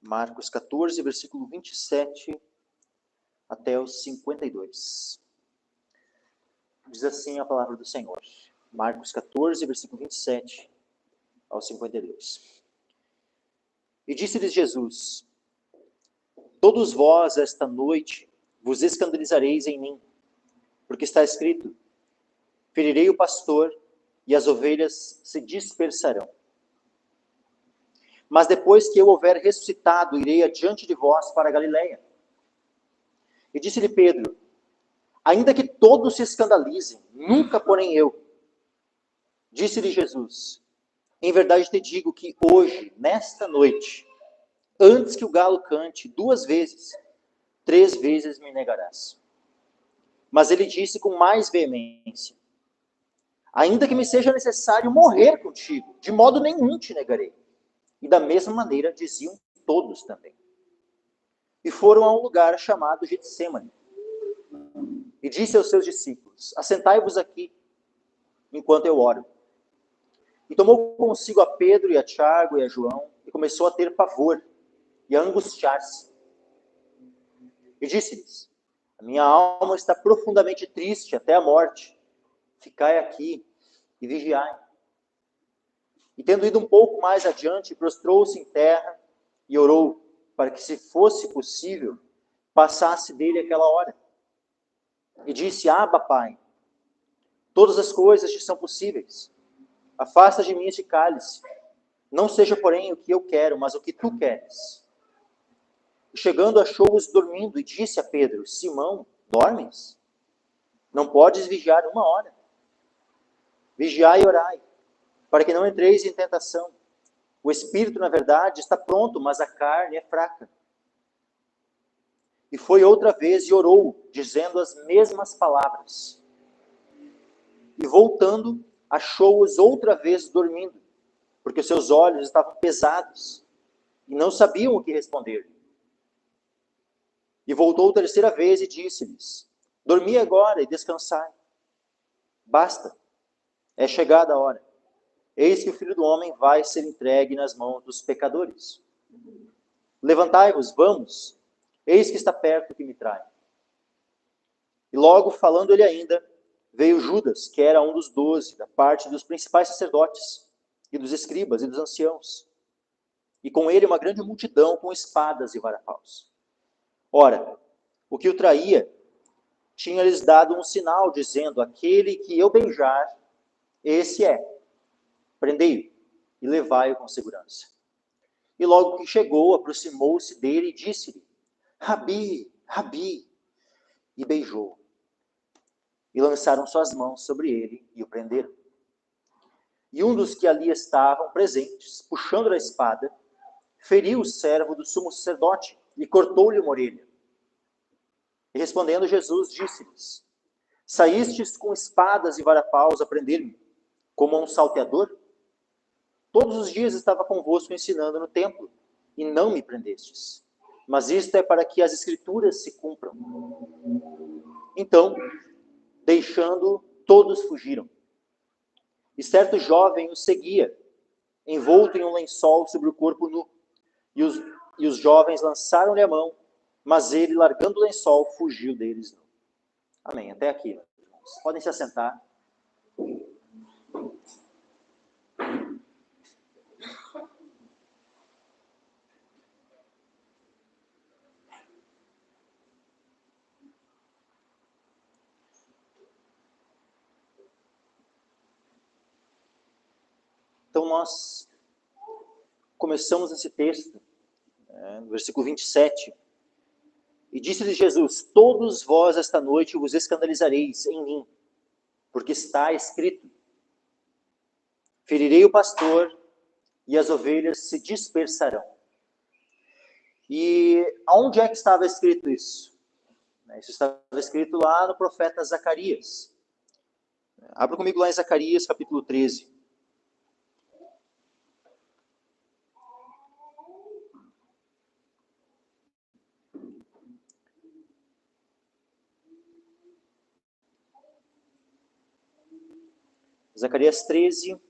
Marcos 14, versículo 27 até os 52. Diz assim a palavra do Senhor. Marcos 14, versículo 27 ao 52. E disse-lhes Jesus: Todos vós esta noite vos escandalizareis em mim, porque está escrito: ferirei o pastor e as ovelhas se dispersarão. Mas depois que eu houver ressuscitado, irei adiante de vós para a Galileia. E disse-lhe Pedro: ainda que todos se escandalizem, nunca porém eu. Disse-lhe Jesus: em verdade te digo que hoje, nesta noite, antes que o galo cante 2 vezes, 3 vezes me negarás. Mas ele disse com mais veemência: ainda que me seja necessário morrer contigo, de modo nenhum te negarei. E da mesma maneira diziam todos também. E foram a um lugar chamado Getsêmani. E disse aos seus discípulos: assentai-vos aqui, enquanto eu oro. E tomou consigo a Pedro e a Tiago e a João, e começou a ter pavor e a angustiar-se. E disse-lhes: a minha alma está profundamente triste até a morte. Ficai aqui e vigiai. E tendo ido um pouco mais adiante, prostrou-se em terra e orou para que, se fosse possível, passasse dele aquela hora. E disse: Abba, Pai, todas as coisas te são possíveis. Afasta de mim este cálice. Não seja, porém, o que eu quero, mas o que tu queres. E chegando, achou-os dormindo e disse a Pedro: Simão, dormes? Não podes vigiar 1 hora? Vigiai e orai, para que não entreis em tentação. O espírito, na verdade, está pronto, mas a carne é fraca. E foi outra vez e orou, dizendo as mesmas palavras. E voltando, achou-os outra vez dormindo, porque os seus olhos estavam pesados, e não sabiam o que responder. E voltou 3ª vez e disse-lhes: dormi agora e descansai. Basta, é chegada a hora. Eis que o Filho do Homem vai ser entregue nas mãos dos pecadores. Levantai-vos, vamos, eis que está perto o que me trai. E logo, falando ele ainda, veio Judas, que era um dos 12, da parte dos principais sacerdotes, e dos escribas e dos anciãos. E com ele uma grande multidão com espadas e varapaus. Ora, o que o traía tinha-lhes dado um sinal, dizendo: aquele que eu beijar, esse é. Prendei-o e levai-o com segurança. E logo que chegou, aproximou-se dele e disse-lhe: Rabi, Rabi, e beijou-o. E lançaram suas mãos sobre ele e o prenderam. E um dos que ali estavam presentes, puxando a espada, feriu o servo do sumo sacerdote e cortou-lhe uma orelha. E respondendo Jesus, disse-lhes: saístes com espadas e varapaus a prender-me, como a um salteador? Todos os dias estava convosco ensinando no templo, e não me prendestes. Mas isto é para que as escrituras se cumpram. Então, deixando, todos fugiram. E certo jovem os seguia, envolto em um lençol sobre o corpo nu. E os jovens lançaram-lhe a mão, mas ele, largando o lençol, fugiu deles. Amém. Até aqui. Irmãos. Podem se assentar. Então nós começamos esse texto, no versículo 27. E disse-lhe Jesus: todos vós esta noite vos escandalizareis em mim, porque está escrito: ferirei o pastor e as ovelhas se dispersarão. E aonde é que estava escrito isso? Isso estava escrito lá no profeta Zacarias. Abra comigo lá em Zacarias, capítulo 13. Zacarias 13,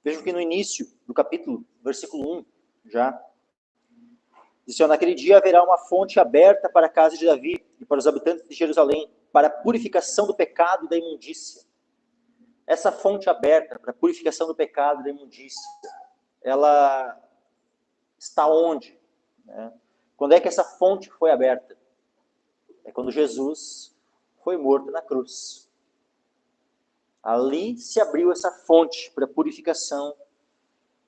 Vejam que no início do capítulo, versículo 1, já, diz: naquele dia haverá uma fonte aberta para a casa de Davi e para os habitantes de Jerusalém, para a purificação do pecado e da imundícia. Essa fonte aberta para a purificação do pecado e da imundícia, ela está onde? Né? Quando é que essa fonte foi aberta? É quando Jesus foi morto na cruz. Ali se abriu essa fonte para a purificação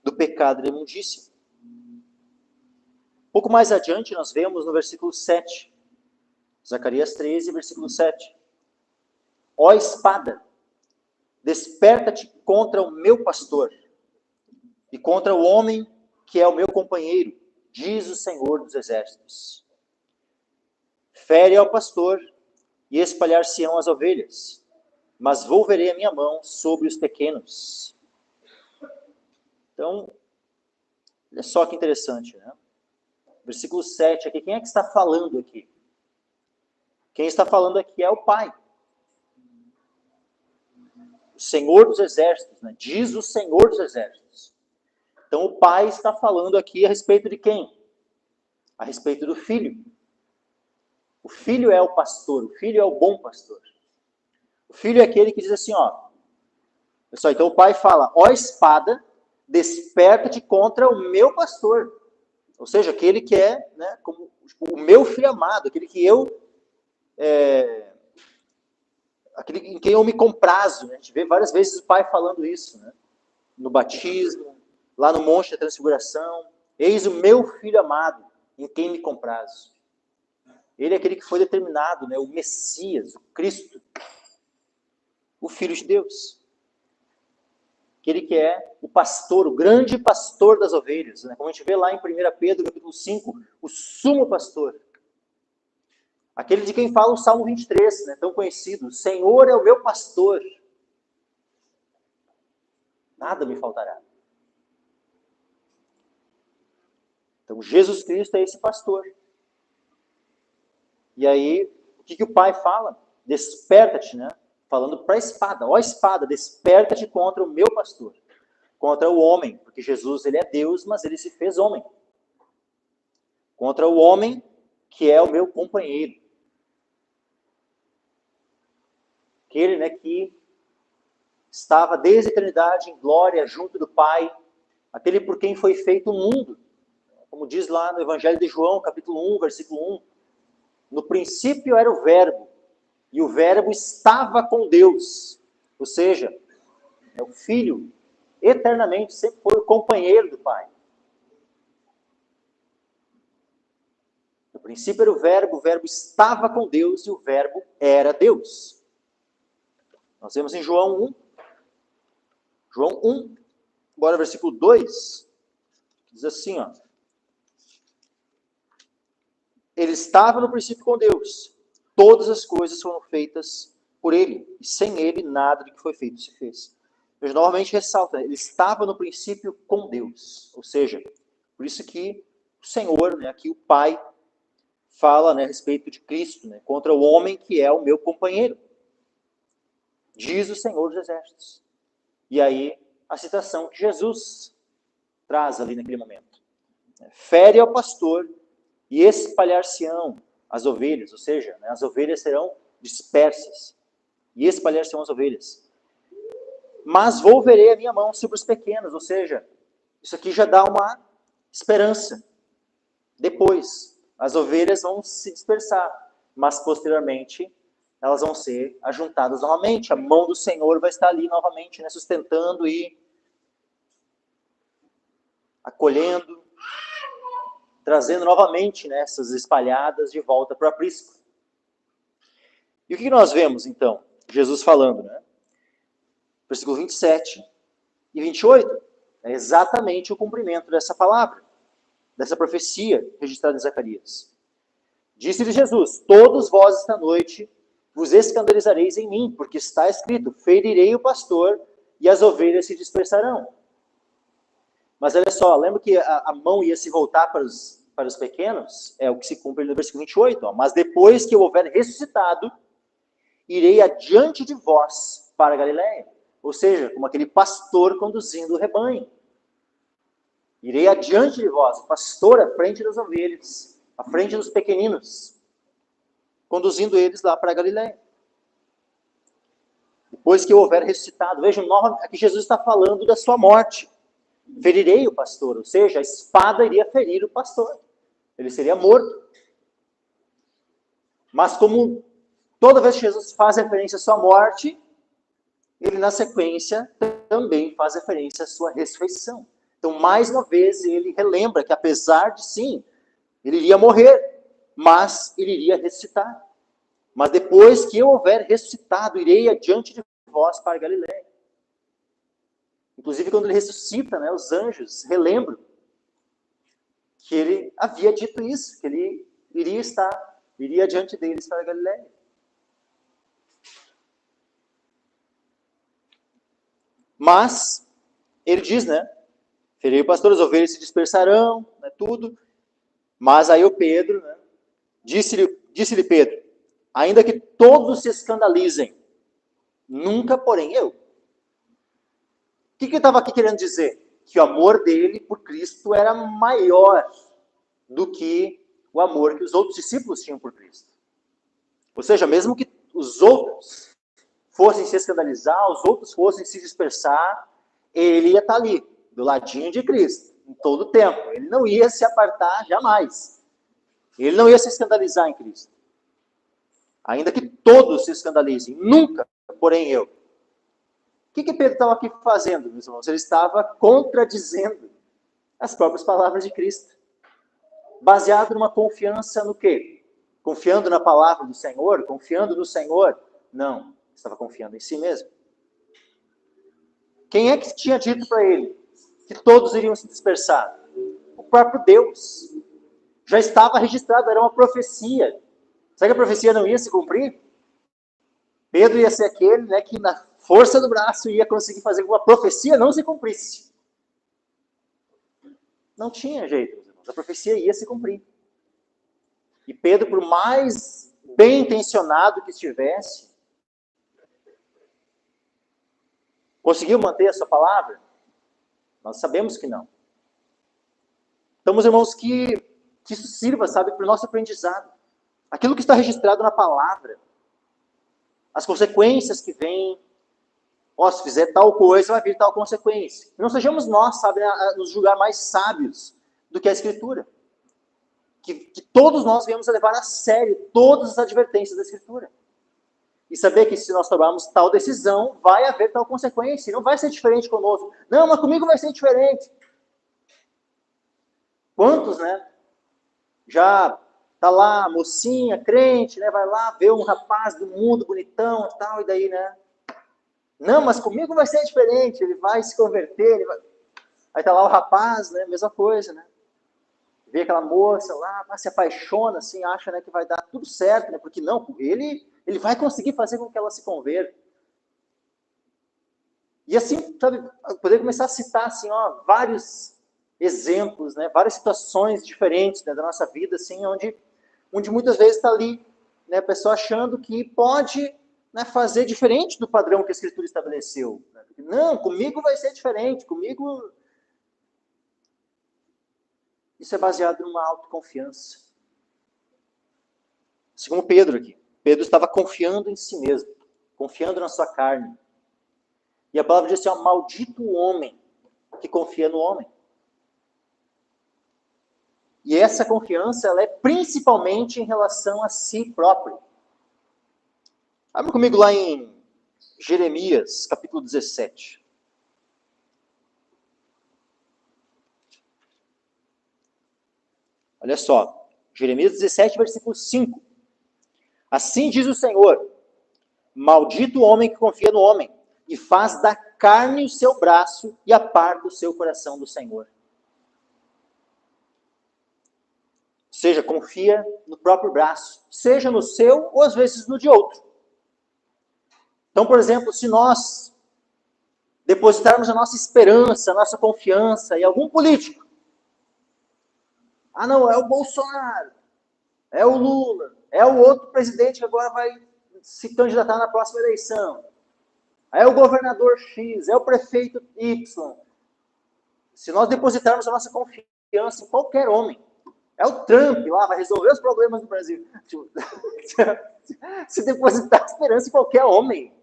do pecado e da imundícia. Um pouco mais adiante nós vemos no versículo 7, Zacarias 13, versículo 7. Ó espada, desperta-te contra o meu pastor e contra o homem que é o meu companheiro, diz o Senhor dos Exércitos. Fere ao pastor e espalhar-se-ão as ovelhas, mas volverei a minha mão sobre os pequenos. Então, olha só que interessante, né? Versículo 7 aqui, quem é que está falando aqui? Quem está falando aqui é o Pai. O Senhor dos Exércitos, né? Diz o Senhor dos Exércitos. Então o Pai está falando aqui a respeito de quem? A respeito do Filho. O Filho é o pastor, o Filho é o bom pastor. O Filho é aquele que diz assim, ó. Pessoal, então o Pai fala, ó espada, desperta-te contra o meu pastor. Ou seja, aquele que é, né, como o meu filho amado, aquele que aquele em quem eu me comprazo. Né? A gente vê várias vezes o Pai falando isso, né? No batismo, lá no Monte da Transfiguração. Eis o meu filho amado, em quem me comprazo. Ele é aquele que foi determinado, né? O Messias, o Cristo, o Filho de Deus. Aquele que é o pastor, o grande pastor das ovelhas. Né? Como a gente vê lá em 1 Pedro, capítulo 5, o sumo pastor. Aquele de quem fala o Salmo 23, né? Tão conhecido. O Senhor é o meu pastor. Nada me faltará. Então, Jesus Cristo é esse pastor. E aí, o que o Pai fala? Desperta-te, né? Falando para a espada. Ó espada, desperta-te contra o meu pastor. Contra o homem, porque Jesus ele é Deus, mas ele se fez homem. Contra o homem que é o meu companheiro. Aquele, né, que estava desde a eternidade em glória junto do Pai. Aquele por quem foi feito o mundo. Como diz lá no Evangelho de João, capítulo 1, versículo 1. No princípio era o Verbo, e o Verbo estava com Deus. Ou seja, é o Filho, eternamente, sempre foi o companheiro do Pai. No princípio era o Verbo estava com Deus, e o Verbo era Deus. Nós vemos em João 1. João 1, agora versículo 2, diz assim, ó. Ele estava no princípio com Deus. Todas as coisas foram feitas por ele. E sem ele, nada do que foi feito se fez. Mas novamente ressalta, ele estava no princípio com Deus. Ou seja, por isso que o Senhor, né, aqui o Pai, fala, né, a respeito de Cristo, né, contra o homem que é o meu companheiro. Diz o Senhor dos Exércitos. E aí, a citação que Jesus traz ali naquele momento. Fere ao pastor e espalhar-se-ão as ovelhas, ou seja, né, as ovelhas serão dispersas e espalhar-se-ão as ovelhas. Mas volverei a minha mão sobre os pequenos, ou seja, isso aqui já dá uma esperança. Depois, as ovelhas vão se dispersar, mas posteriormente elas vão ser ajuntadas novamente. A mão do Senhor vai estar ali novamente, né, sustentando e acolhendo, trazendo novamente, né, essas espalhadas de volta para o aprisco. E o que nós vemos, então? Jesus falando, né? Versículo 27 e 28. É exatamente o cumprimento dessa palavra, dessa profecia registrada em Zacarias. Disse-lhe Jesus, todos vós esta noite vos escandalizareis em mim, porque está escrito, ferirei o pastor e as ovelhas se dispersarão. Mas olha só, lembra que a mão ia se voltar para os pequenos? É o que se cumpre no versículo 28. Ó. Mas depois que eu houver ressuscitado, irei adiante de vós para a Galiléia. Ou seja, como aquele pastor conduzindo o rebanho. Irei adiante de vós, o pastor à frente das ovelhas, à frente dos pequeninos, conduzindo eles lá para a Galiléia. Depois que eu houver ressuscitado, vejam, aqui Jesus está falando da sua morte. Ferirei o pastor, ou seja, a espada iria ferir o pastor. Ele seria morto. Mas como toda vez que Jesus faz referência à sua morte, ele na sequência também faz referência à sua ressurreição. Então, mais uma vez, ele relembra que apesar de, sim, ele iria morrer, mas ele iria ressuscitar. Mas depois que eu houver ressuscitado, irei adiante de vós para Galiléia. Inclusive, quando ele ressuscita, né, os anjos relembram que ele havia dito isso, que ele iria adiante deles para Galiléia. Mas, ele diz, né, ferei o pastor, as ovelhas se dispersarão, né, tudo. Mas aí o Pedro, né, disse-lhe Pedro, ainda que todos se escandalizem, nunca porém eu. O que ele estava aqui querendo dizer? Que o amor dele por Cristo era maior do que o amor que os outros discípulos tinham por Cristo. Ou seja, mesmo que os outros fossem se escandalizar, os outros fossem se dispersar, ele ia estar ali, do ladinho de Cristo, em todo o tempo. Ele não ia se apartar jamais. Ele não ia se escandalizar em Cristo. Ainda que todos se escandalizem, nunca, porém eu. O que Pedro estava aqui fazendo, meus irmãos? Ele estava contradizendo as próprias palavras de Cristo. Baseado numa confiança no quê? Confiando na palavra do Senhor? Confiando no Senhor? Não, estava confiando em si mesmo. Quem é que tinha dito para ele que todos iriam se dispersar? O próprio Deus. Já estava registrado, era uma profecia. Será que a profecia não ia se cumprir? Pedro ia ser aquele, né, que na força do braço ia conseguir fazer com que a profecia não se cumprisse. Não tinha jeito, meus irmãos. A profecia ia se cumprir. E Pedro, por mais bem intencionado que estivesse, conseguiu manter a sua palavra? Nós sabemos que não. Então, meus irmãos, que isso sirva, sabe, para o nosso aprendizado. Aquilo que está registrado na palavra, as consequências que vêm, se fizer tal coisa, vai vir tal consequência. Não sejamos nós, sabe, a nos julgar mais sábios do que a Escritura. Que todos nós venhamos a levar a sério todas as advertências da Escritura. E saber que se nós tomarmos tal decisão, vai haver tal consequência. Não vai ser diferente conosco. Não, mas comigo vai ser diferente. Quantos, né? Já tá lá, mocinha, crente, né? Vai lá ver um rapaz do mundo, bonitão e tal, e daí, né? Não, mas comigo vai ser diferente. Ele vai se converter. Aí tá lá o rapaz, né? Mesma coisa, né? Vê aquela moça lá, se apaixona, assim, acha, né, que vai dar tudo certo, né? Porque não, ele vai conseguir fazer com que ela se converta. E assim, sabe, poder começar a citar, assim, vários exemplos, né, várias situações diferentes, né, da nossa vida, assim, onde muitas vezes está ali, né, a pessoa achando que pode, né, fazer diferente do padrão que a Escritura estabeleceu. Né? Não, comigo vai ser diferente, comigo... Isso é baseado numa autoconfiança. Assim como Pedro aqui. Pedro estava confiando em si mesmo, confiando na sua carne. E a palavra diz assim, maldito o homem que confia no homem. E essa confiança, ela é principalmente em relação a si próprio. Abra comigo lá em Jeremias, capítulo 17. Olha só, Jeremias 17, versículo 5. Assim diz o Senhor, maldito o homem que confia no homem, e faz da carne o seu braço e aparta o seu coração do Senhor. Ou seja, confia no próprio braço, seja no seu ou às vezes no de outro. Então, por exemplo, se nós depositarmos a nossa esperança, a nossa confiança em algum político, não, é o Bolsonaro, é o Lula, é o outro presidente que agora vai se candidatar na próxima eleição. é o governador X, é o prefeito Y. Se nós depositarmos a nossa confiança em qualquer homem, é o Trump lá, vai resolver os problemas do Brasil. Se depositar esperança em qualquer homem.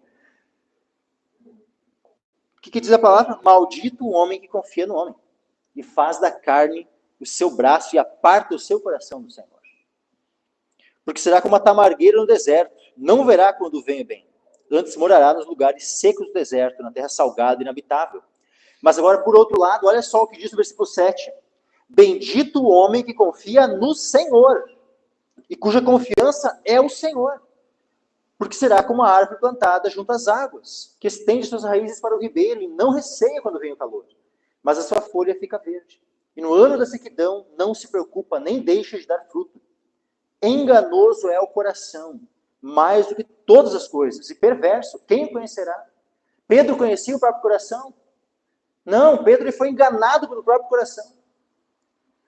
O que diz a palavra? Maldito o homem que confia no homem e faz da carne o seu braço e aparta o seu coração do Senhor. Porque será como a tamargueira no deserto, não verá quando vem o bem. Antes morará nos lugares secos do deserto, na terra salgada e inabitável. Mas agora, por outro lado, olha só o que diz no versículo 7. Bendito o homem que confia no Senhor, e cuja confiança é o Senhor. Porque será como a árvore plantada junto às águas, que estende suas raízes para o ribeiro e não receia quando vem o calor. Mas a sua folha fica verde. E no ano da sequidão não se preocupa, nem deixa de dar fruto. Enganoso é o coração, mais do que todas as coisas, e perverso, quem o conhecerá? Pedro conhecia o próprio coração? Não, Pedro foi enganado pelo próprio coração.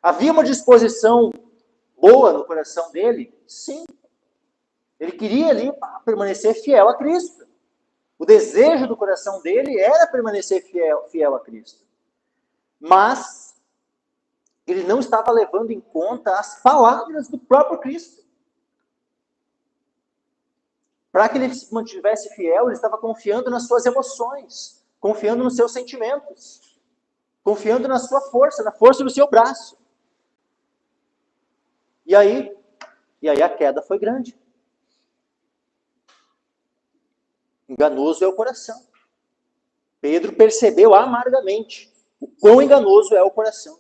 Havia uma disposição boa no coração dele? Sim. Ele queria ali permanecer fiel a Cristo. O desejo do coração dele era permanecer fiel a Cristo. Mas ele não estava levando em conta as palavras do próprio Cristo. Para que ele se mantivesse fiel, ele estava confiando nas suas emoções, confiando nos seus sentimentos, confiando na sua força, na força do seu braço. E aí a queda foi grande. Enganoso é o coração. Pedro percebeu amargamente o quão enganoso é o coração.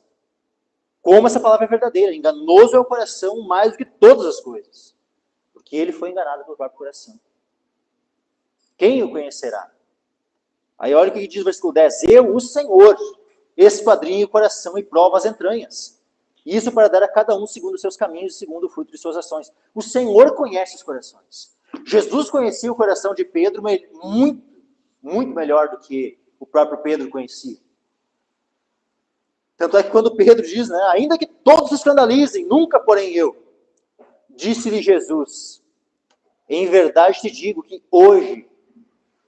Como essa palavra é verdadeira. Enganoso é o coração mais do que todas as coisas. Porque ele foi enganado pelo próprio coração. Quem o conhecerá? Aí olha o que diz o versículo 10. Eu, o Senhor, esquadrinho o coração e provo as entranhas. Isso para dar a cada um segundo os seus caminhos e segundo o fruto de suas ações. O Senhor conhece os corações. Jesus conhecia o coração de Pedro muito, muito melhor do que o próprio Pedro conhecia. Tanto é que quando Pedro diz, né, ainda que todos se escandalizem, nunca porém eu, disse-lhe Jesus, em verdade te digo que hoje,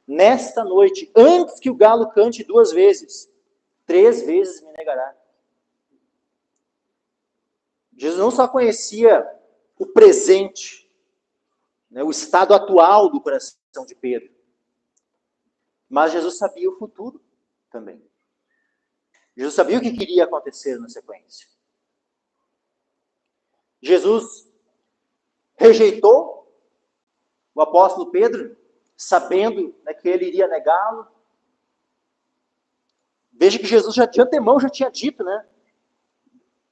nesta noite, antes que o galo cante 2 vezes, 3 vezes me negará. Jesus não só conhecia o presente, né, o estado atual do coração de Pedro, mas Jesus sabia o futuro também. Jesus sabia o que queria acontecer na sequência. Jesus rejeitou o apóstolo Pedro, sabendo, né, que ele iria negá-lo. Veja que Jesus já de antemão já tinha dito, né?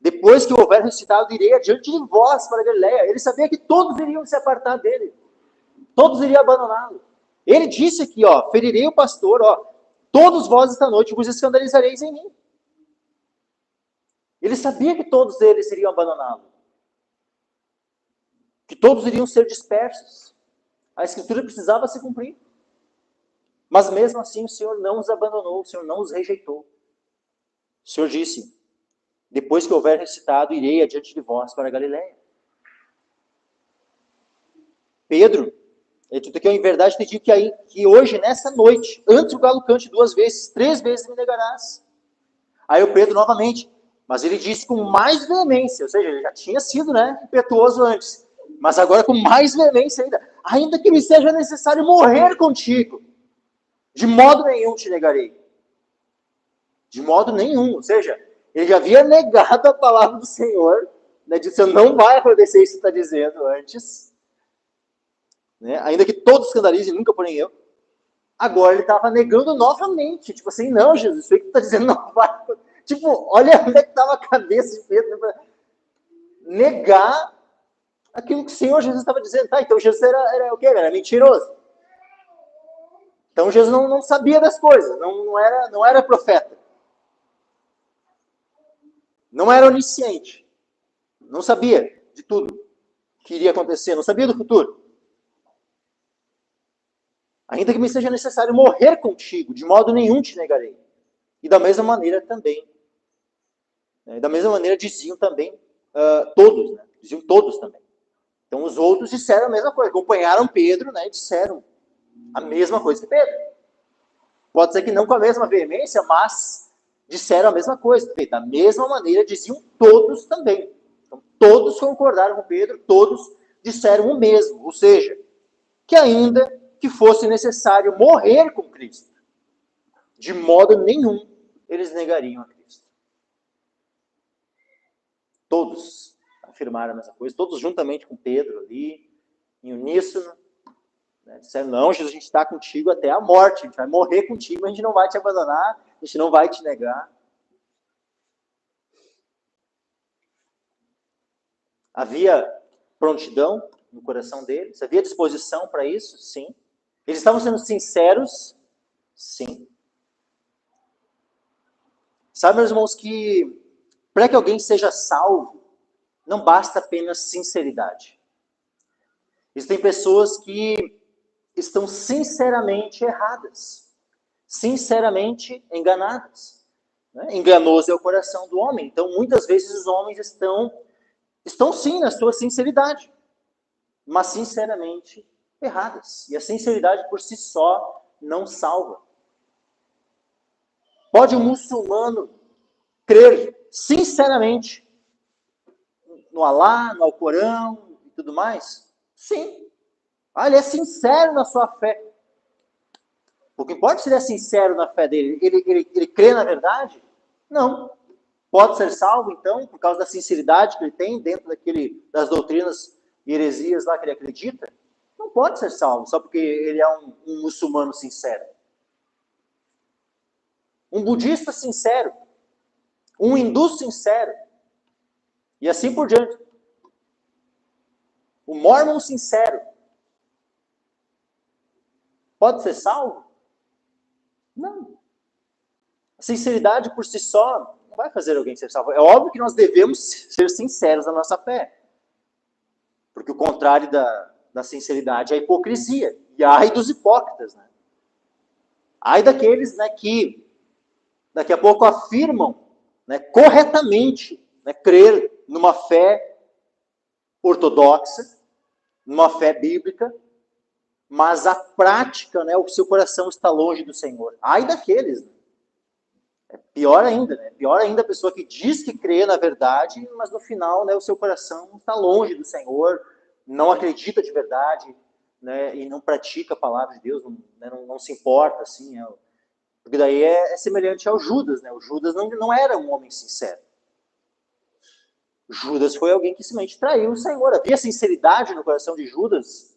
Depois que houver ressuscitado, irei adiante de vós para Galileia. Ele sabia que todos iriam se apartar dele. Todos iriam abandoná-lo. Ele disse aqui, ó, ferirei o pastor, ó, todos vós esta noite vos escandalizareis em mim. Ele sabia que todos eles iriam abandoná-lo. Que todos iriam ser dispersos. A Escritura precisava se cumprir. Mas mesmo assim o Senhor não os abandonou, o Senhor não os rejeitou. O Senhor disse, depois que houver ressuscitado, irei adiante de vós para a Galileia. Pedro, ele disse aqui, em verdade te digo que hoje, nessa noite, antes o galo cante 2 vezes, 3 vezes me negarás. Aí o Pedro novamente, mas ele disse com mais veemência, ou seja, ele já tinha sido, né, impetuoso antes, mas agora com mais veemência ainda que me seja necessário morrer contigo, de modo nenhum te negarei. De modo nenhum, ou seja, ele já havia negado a palavra do Senhor, né, disse, não vai acontecer isso que está dizendo antes, né, ainda que todos escandalizem, nunca porém eu. Agora ele estava negando novamente, tipo assim, não, Jesus, isso aí que tu está dizendo não vai acontecer. Tipo, olha onde é que estava a cabeça de Pedro para negar aquilo que o Senhor Jesus estava dizendo. Tá, então Jesus era o quê? Era mentiroso. Então Jesus não sabia das coisas, não era profeta. Não era onisciente. Não sabia de tudo que iria acontecer, não sabia do futuro. Ainda que me seja necessário morrer contigo, de modo nenhum te negarei. E da mesma maneira também. Da mesma maneira diziam também todos, né? Diziam todos também. Então os outros disseram a mesma coisa, acompanharam Pedro, né? E disseram a mesma coisa que Pedro. Pode ser que não com a mesma veemência, mas disseram a mesma coisa. Da mesma maneira diziam todos também. Então, todos concordaram com Pedro, todos disseram o mesmo. Ou seja, que ainda que fosse necessário morrer com Cristo, de modo nenhum eles negariam a Cristo. Todos afirmaram a mesma coisa, todos juntamente com Pedro ali, em uníssono. Disseram, não, Jesus, a gente está contigo até a morte, a gente vai morrer contigo, a gente não vai te abandonar, a gente não vai te negar. Havia prontidão no coração deles? Havia disposição para isso? Sim. Eles estavam sendo sinceros? Sim. Sabe, meus irmãos, que para que alguém seja salvo, não basta apenas sinceridade. Existem pessoas que estão sinceramente erradas, sinceramente enganadas. Enganoso é o coração do homem. Então, muitas vezes os homens estão sim na sua sinceridade, mas sinceramente erradas. E a sinceridade por si só não salva. Pode um muçulmano crer sinceramente no Alá, no Alcorão e tudo mais? Sim. Ele é sincero na sua fé. O que importa é se ele é sincero na fé dele. Ele crê na verdade? Não. Pode ser salvo, então, por causa da sinceridade que ele tem dentro das doutrinas e heresias lá que ele acredita? Não pode ser salvo só porque ele é um muçulmano sincero. Um budista sincero. Um hindu sincero. E assim por diante. O mórmon sincero. Pode ser salvo? Não. A sinceridade por si só não vai fazer alguém ser salvo. É óbvio que nós devemos ser sinceros na nossa fé. Porque o contrário da sinceridade é a hipocrisia. E ai dos hipócritas. Né? Ai daqueles, né, que daqui a pouco afirmam, né, corretamente, né, crer numa fé ortodoxa, numa fé bíblica, mas a prática, né, o seu coração está longe do Senhor. Ai daqueles. Né? É pior ainda, né? Pior ainda a pessoa que diz que crê na verdade, mas no final, né, o seu coração está longe do Senhor, não acredita de verdade, né, e não pratica a palavra de Deus, não se importa, assim. Porque daí é semelhante ao Judas, né? O Judas não era um homem sincero. Judas foi alguém que simplesmente traiu o Senhor. Havia sinceridade no coração de Judas.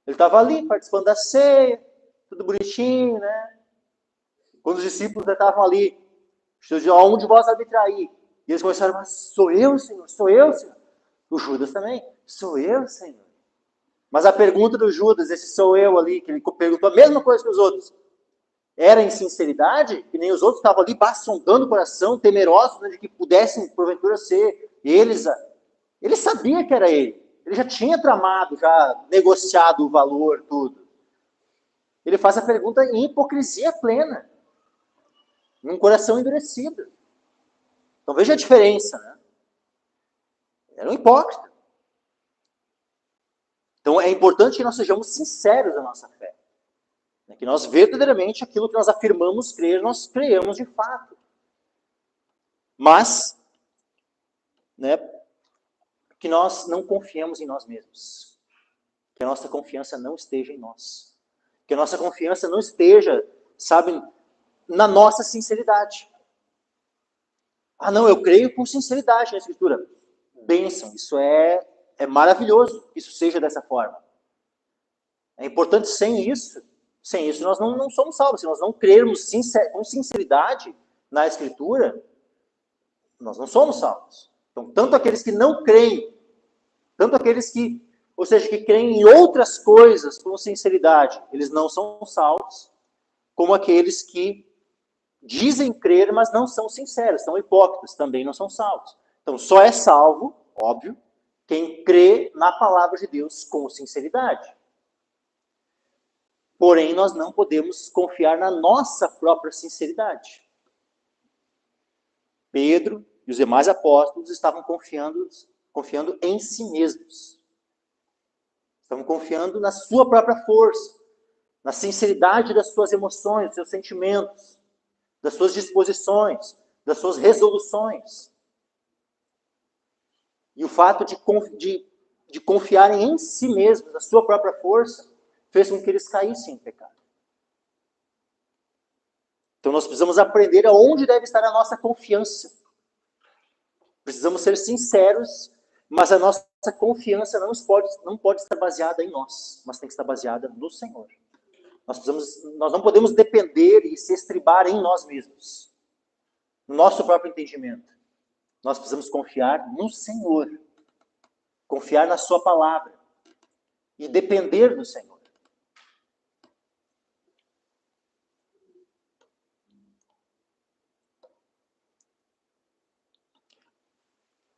Ele estava ali participando da ceia, tudo bonitinho, né? Quando os discípulos estavam ali, um de vós vai me trair. E eles começaram, mas sou eu, Senhor, sou eu, Senhor. O Judas também, sou eu, Senhor. Mas a pergunta do Judas, esse sou eu ali, que ele perguntou a mesma coisa que os outros, era em sinceridade, que nem os outros estavam ali sondando o coração, temerosos, né, de que pudessem, porventura, ser eles. Ele sabia que era ele. Ele já tinha tramado, já negociado o valor, tudo. Ele faz a pergunta em hipocrisia plena. Num coração endurecido. Então veja a diferença, né? Era um hipócrita. Então é importante que nós sejamos sinceros na nossa fé. Que nós verdadeiramente, aquilo que nós afirmamos crer, nós creiamos de fato. Mas, né, que nós não confiemos em nós mesmos. Que a nossa confiança não esteja em nós. Que a nossa confiança não esteja, sabe, na nossa sinceridade. Não, eu creio com sinceridade na Escritura. Bênção, isso é maravilhoso que isso seja dessa forma. É importante, sem isso nós não somos salvos. Se nós não crermos com sinceridade na Escritura, nós não somos salvos. Então, tanto aqueles que não creem, tanto aqueles que creem em outras coisas com sinceridade, eles não são salvos, como aqueles que dizem crer, mas não são sinceros, são hipócritas, também não são salvos. Então, só é salvo, óbvio, quem crê na palavra de Deus com sinceridade. Porém, nós não podemos confiar na nossa própria sinceridade. Pedro e os demais apóstolos estavam confiando em si mesmos. Estavam confiando na sua própria força, na sinceridade das suas emoções, dos seus sentimentos, das suas disposições, das suas resoluções. E o fato de confiarem em si mesmos, na sua própria força, fez com que eles caíssem em pecado. Então nós precisamos aprender aonde deve estar a nossa confiança. Precisamos ser sinceros, mas a nossa confiança não pode estar baseada em nós, mas tem que estar baseada no Senhor. Nós não podemos depender e se estribar em nós mesmos, no nosso próprio entendimento. Nós precisamos confiar no Senhor, confiar na sua palavra e depender do Senhor.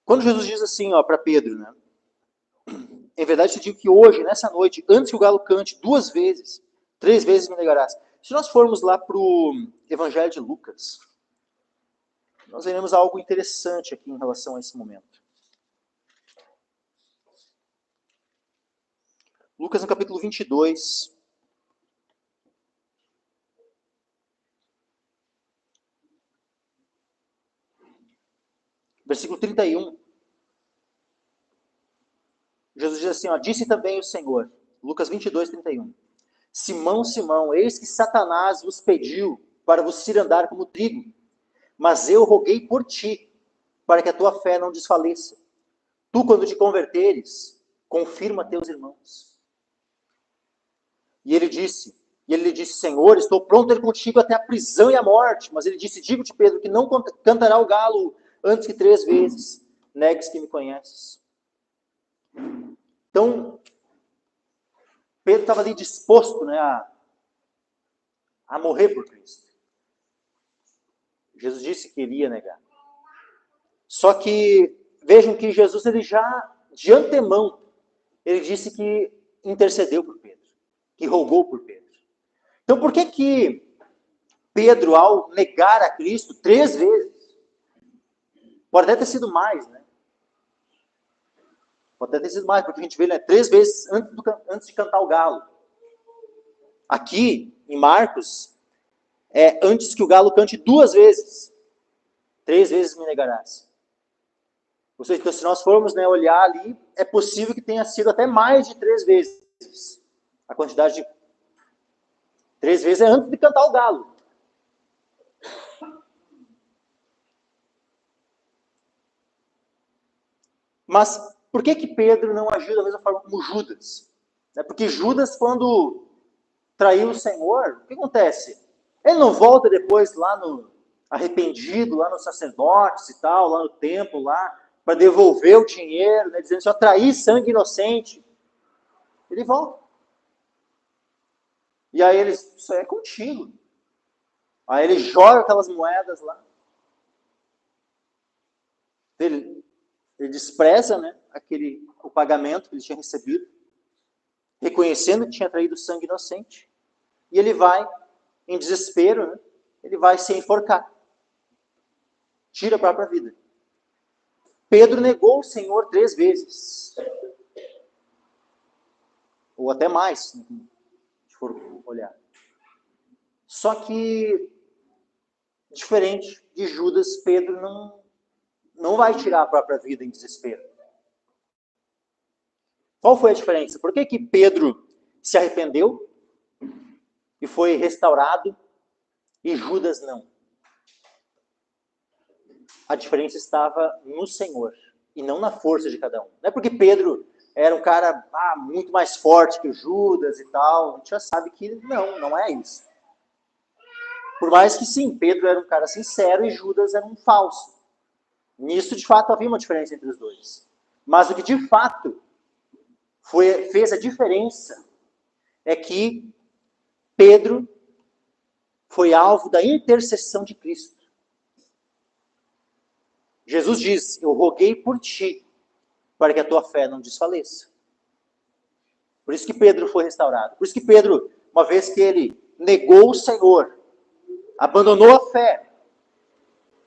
Quando Jesus diz assim para Pedro, né? Em verdade, eu te digo que hoje, nessa noite, antes que o galo cante 2 vezes, 3 vezes me negarás. Se nós formos lá para o Evangelho de Lucas, nós veremos algo interessante aqui em relação a esse momento. Lucas, no capítulo 22. Versículo 31. Jesus diz assim, disse também o Senhor, Lucas 22, 31. Simão, Simão, eis que Satanás vos pediu para vos cirandar como trigo, mas eu roguei por ti, para que a tua fé não desfaleça. Tu, quando te converteres, confirma teus irmãos. E ele lhe disse, Senhor, estou pronto a ir contigo até a prisão e a morte. Mas ele disse, digo-te, Pedro, que não cantará o galo antes que 3 vezes negues que me conheces. Então, Pedro estava ali disposto, né, a morrer por Cristo. Jesus disse que iria negar. Só que, vejam que Jesus, ele já, de antemão, ele disse que intercedeu por Pedro, que rogou por Pedro. Então, por que Pedro, ao negar a Cristo 3 vezes, pode até ter sido mais, né? Pode até ter sido mais, porque a gente vê, né, 3 vezes antes de cantar o galo. Aqui, em Marcos, antes que o galo cante 2 vezes. 3 vezes me negarás. Ou seja, então, se nós formos, né, olhar ali, é possível que tenha sido até mais de 3 vezes. A quantidade de 3 vezes é antes de cantar o galo. Mas por que Pedro não agiu da mesma forma como Judas? Porque Judas, quando traiu o Senhor, o que acontece? Ele não volta depois lá arrependido, lá nos sacerdotes e tal, lá no templo, lá, para devolver o dinheiro, né, dizendo, só trair sangue inocente. Ele volta. E aí ele, isso aí é contigo. Aí ele joga aquelas moedas lá. Ele despreza, né, o pagamento que ele tinha recebido, reconhecendo que tinha traído sangue inocente. E ele vai, em desespero, né, ele vai se enforcar. Tira a própria vida. Pedro negou o Senhor 3 vezes. Ou até mais, se for olhar. Só que, diferente de Judas, Pedro não vai tirar a própria vida em desespero. Qual foi a diferença? Por que Pedro se arrependeu e foi restaurado e Judas não? A diferença estava no Senhor e não na força de cada um. Não é porque Pedro era um cara muito mais forte que o Judas e tal. A gente já sabe que não é isso. Por mais que sim, Pedro era um cara sincero e Judas era um falso. Nisso, de fato, havia uma diferença entre os dois. Mas o que de fato fez a diferença é que Pedro foi alvo da intercessão de Cristo. Jesus diz, eu roguei por ti, para que a tua fé não desfaleça. Por isso que Pedro foi restaurado. Por isso que Pedro, uma vez que ele negou o Senhor, abandonou a fé,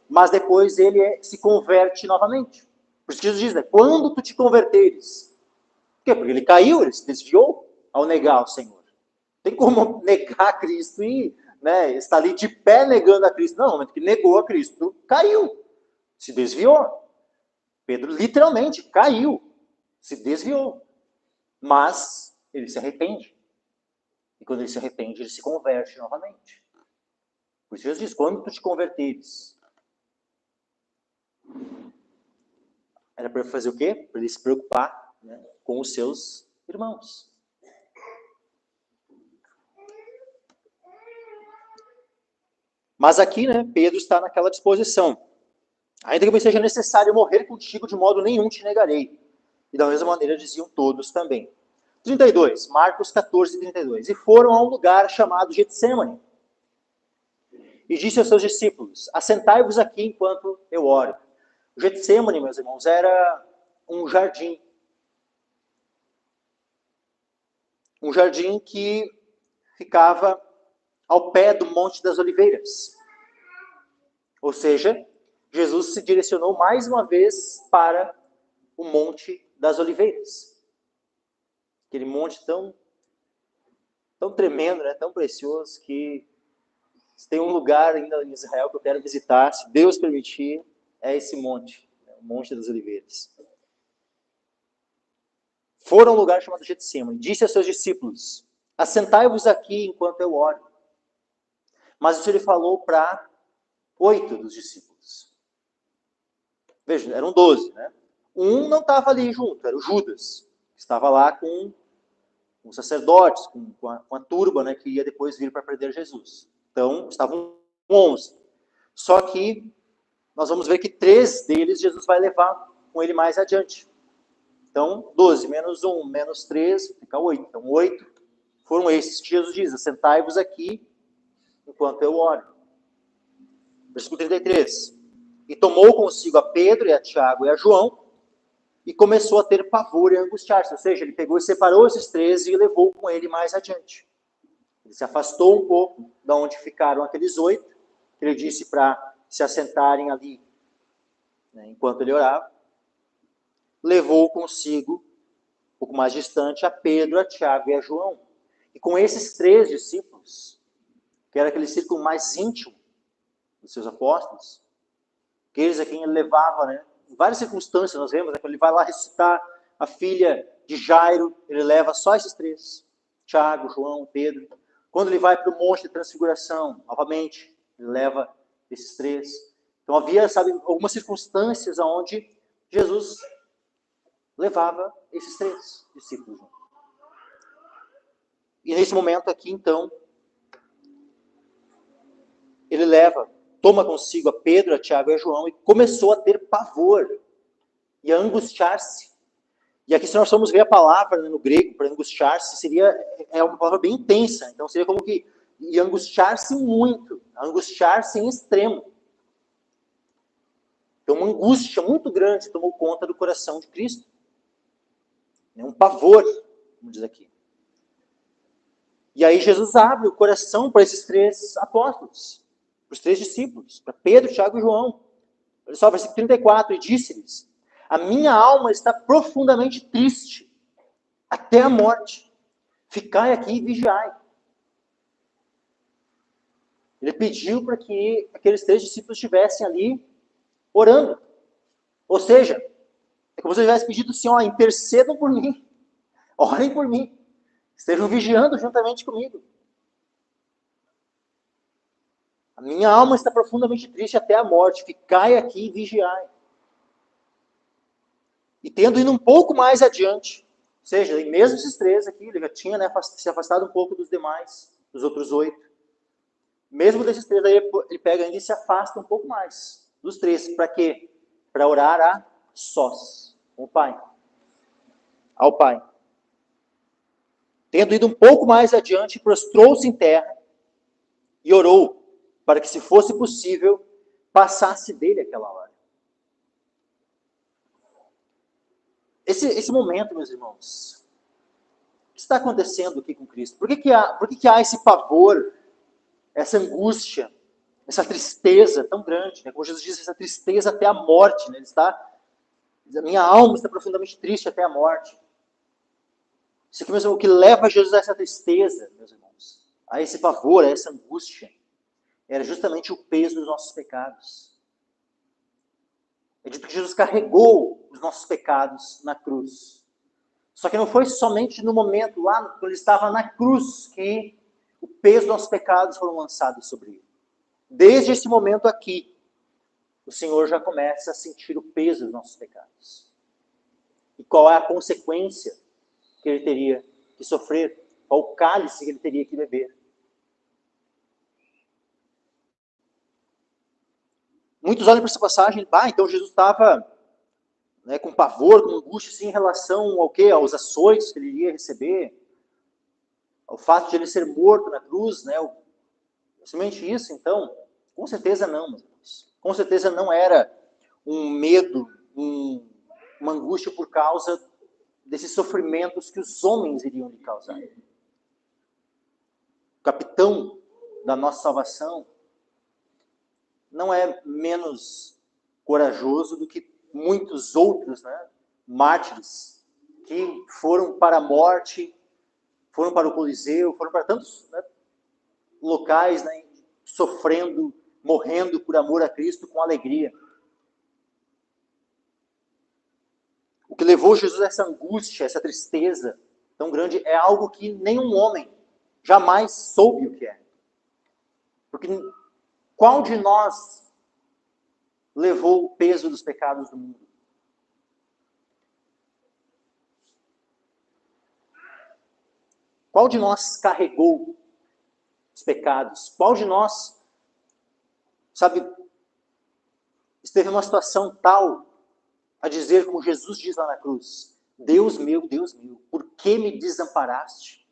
mas depois ele se converte novamente. Por isso que Jesus diz, né, quando tu te converteres. Por quê? Porque ele caiu, ele se desviou ao negar o Senhor. Tem como negar Cristo e, né, estar ali de pé negando a Cristo. Não, no momento que negou a Cristo, caiu, se desviou. Pedro literalmente caiu, se desviou. Mas ele se arrepende. E quando ele se arrepende, ele se converte novamente. Por isso Jesus diz, quando tu te converteres, era para fazer o quê? Para ele se preocupar, né, com os seus irmãos. Mas aqui, né, Pedro está naquela disposição. Ainda que me seja necessário morrer contigo, de modo nenhum te negarei. E da mesma maneira diziam todos também. 32, Marcos 14, 32. E foram a um lugar chamado Getsêmani. E disse aos seus discípulos, assentai-vos aqui enquanto eu oro. O Getsêmani, meus irmãos, era um jardim. Um jardim que ficava ao pé do Monte das Oliveiras. Ou seja, Jesus se direcionou mais uma vez para o Monte das Oliveiras. Aquele monte tão tremendo, né? Tão precioso, que se tem um lugar ainda em Israel que eu quero visitar, se Deus permitir, é esse monte, o Monte das Oliveiras. Foram a um lugar chamado Getsemane. Disse a seus discípulos, assentai-vos aqui enquanto eu oro. Mas isso ele falou para 8 dos discípulos. Veja, eram 12, né? Um não estava ali junto, era o Judas, que estava lá com os sacerdotes, com a turba, né, que ia depois vir para prender Jesus. Então, estavam 11. Só que nós vamos ver que 3 deles Jesus vai levar com ele mais adiante. Então, 12 menos 1, menos 3, fica 8. Então, 8 foram esses que Jesus diz, assentai-vos aqui enquanto eu oro. Versículo 33. E tomou consigo a Pedro, e a Tiago e a João, e começou a ter pavor e angustiar-se. Ou seja, ele pegou e separou esses 3 e levou com ele mais adiante. Ele se afastou um pouco da onde ficaram aqueles 8, que ele disse para se assentarem ali, né, enquanto ele orava. Levou consigo, um pouco mais distante, a Pedro, a Tiago e a João. E com esses 3 discípulos, que era aquele círculo mais íntimo dos seus apóstolos, aqueles a quem ele levava, né, em várias circunstâncias, nós vemos, né, quando ele vai lá ressuscitar a filha de Jairo, ele leva só esses 3, Tiago, João, Pedro. Quando ele vai para o Monte de Transfiguração, novamente, ele leva esses 3. Então havia, sabe, algumas circunstâncias onde Jesus levava esses 3 discípulos. E nesse momento aqui, então, ele toma consigo a Pedro, a Tiago e a João e começou a ter pavor e a angustiar-se. E aqui, se nós formos ver a palavra, né, no grego, para angustiar-se, é uma palavra bem intensa. Então, seria como que e angustiar-se muito, angustiar-se em extremo. Então, uma angústia muito grande tomou conta do coração de Cristo. Um pavor, vamos dizer aqui. E aí Jesus abre o coração para esses 3 apóstolos, para os 3 discípulos, para Pedro, Tiago e João. Olha só, versículo 34, e disse-lhes, a minha alma está profundamente triste, até a morte. Ficai aqui e vigiai. Ele pediu para que aqueles 3 discípulos estivessem ali orando. Ou seja, é como se ele tivesse pedido assim, ó, intercedam por mim, orem por mim, estejam vigiando juntamente comigo. A minha alma está profundamente triste até a morte, ficai aqui e vigiai. E tendo ido um pouco mais adiante, ou seja, mesmo esses 3 aqui, ele já tinha, né, se afastado um pouco dos demais, dos outros 8. Mesmo desses 3 aí, ele pega ainda e se afasta um pouco mais dos 3. Para quê? Para orar a sós, com o Pai. Ao Pai. Tendo ido um pouco mais adiante, prostrou-se em terra e orou para que, se fosse possível, passasse dele aquela hora. Esse momento, meus irmãos, o que está acontecendo aqui com Cristo? Por que há esse pavor, essa angústia, essa tristeza tão grande? Né? Como Jesus diz, essa tristeza até a morte. Né? A minha alma está profundamente triste até a morte. Isso aqui mesmo é o que leva Jesus a essa tristeza, meus irmãos. a esse pavor, a essa angústia, era justamente o peso dos nossos pecados. É dito que Jesus carregou os nossos pecados na cruz. Só que não foi somente no momento lá, quando ele estava na cruz, que o peso dos nossos pecados foram lançados sobre ele. Desde esse momento aqui, o Senhor já começa a sentir o peso dos nossos pecados. E qual é a consequência que ele teria que sofrer? Qual o cálice que ele teria que beber? Muitos olham para essa passagem e então Jesus estava com pavor, com angústia, assim, em relação ao quê? Aos açoites que ele iria receber, ao fato de ele ser morto na cruz, somente isso, então? Com certeza não, meus irmãos. Com certeza não era um medo, uma angústia por causa desses sofrimentos que os homens iriam lhe causar. O capitão da nossa salvação não é menos corajoso do que muitos outros, mártires, que foram para a morte, foram para o Coliseu, foram para tantos locais, sofrendo, morrendo por amor a Cristo com alegria. O que levou Jesus a essa angústia, essa tristeza tão grande, é algo que nenhum homem jamais soube o que é. Porque qual de nós levou o peso dos pecados do mundo? Qual de nós carregou os pecados? Qual de nós, esteve numa situação tal a dizer, como Jesus diz lá na cruz, Deus meu, por que me desamparaste?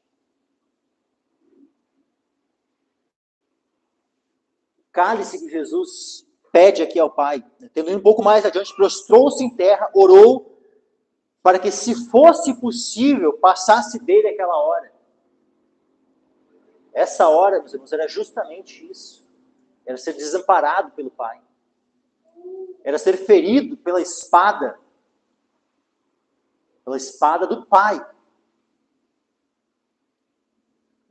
O cálice que Jesus pede aqui ao Pai, tendo um pouco mais adiante, prostrou-se em terra, orou, para que, se fosse possível, passasse dele aquela hora. Essa hora, meus irmãos, era justamente isso. Era ser desamparado pelo Pai. Era ser ferido pela espada do Pai.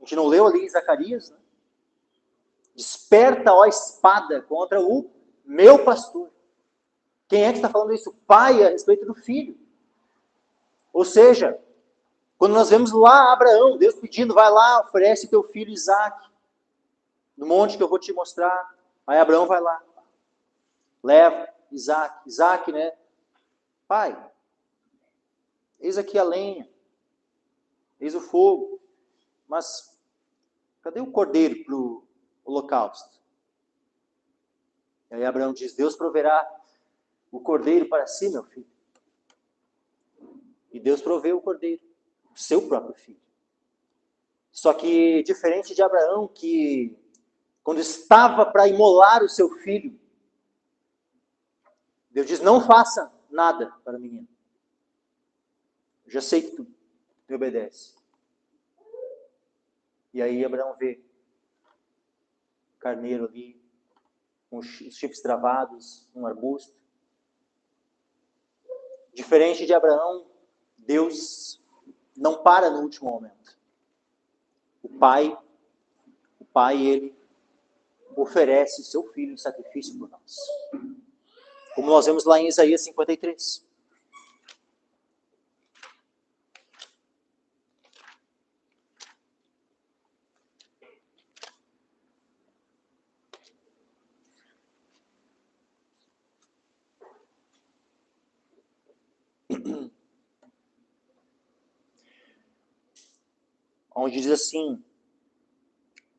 A gente não leu ali em Zacarias, Desperta, ó espada, contra o meu pastor. Quem é que está falando isso? O Pai a respeito do Filho. Ou seja, quando nós vemos lá Abraão, Deus pedindo, vai lá, oferece teu filho Isaque, no monte que eu vou te mostrar. Aí Abraão vai lá, leva Isaque, Pai, eis aqui a lenha, eis o fogo, mas cadê o cordeiro para o holocausto? E aí Abraão diz, Deus proverá o cordeiro para si, meu filho. E Deus proveu o cordeiro, o seu próprio filho. Só que, diferente de Abraão, que quando estava para imolar o seu filho, Deus diz, não faça nada para o menino. Eu já sei que tu me obedece. E aí Abraão vê o carneiro ali, com os chifres travados, um arbusto. Diferente de Abraão, Deus não para no último momento. O Pai, ele oferece o seu filho em sacrifício por nós. Como nós vemos lá em Isaías 53. Onde diz assim,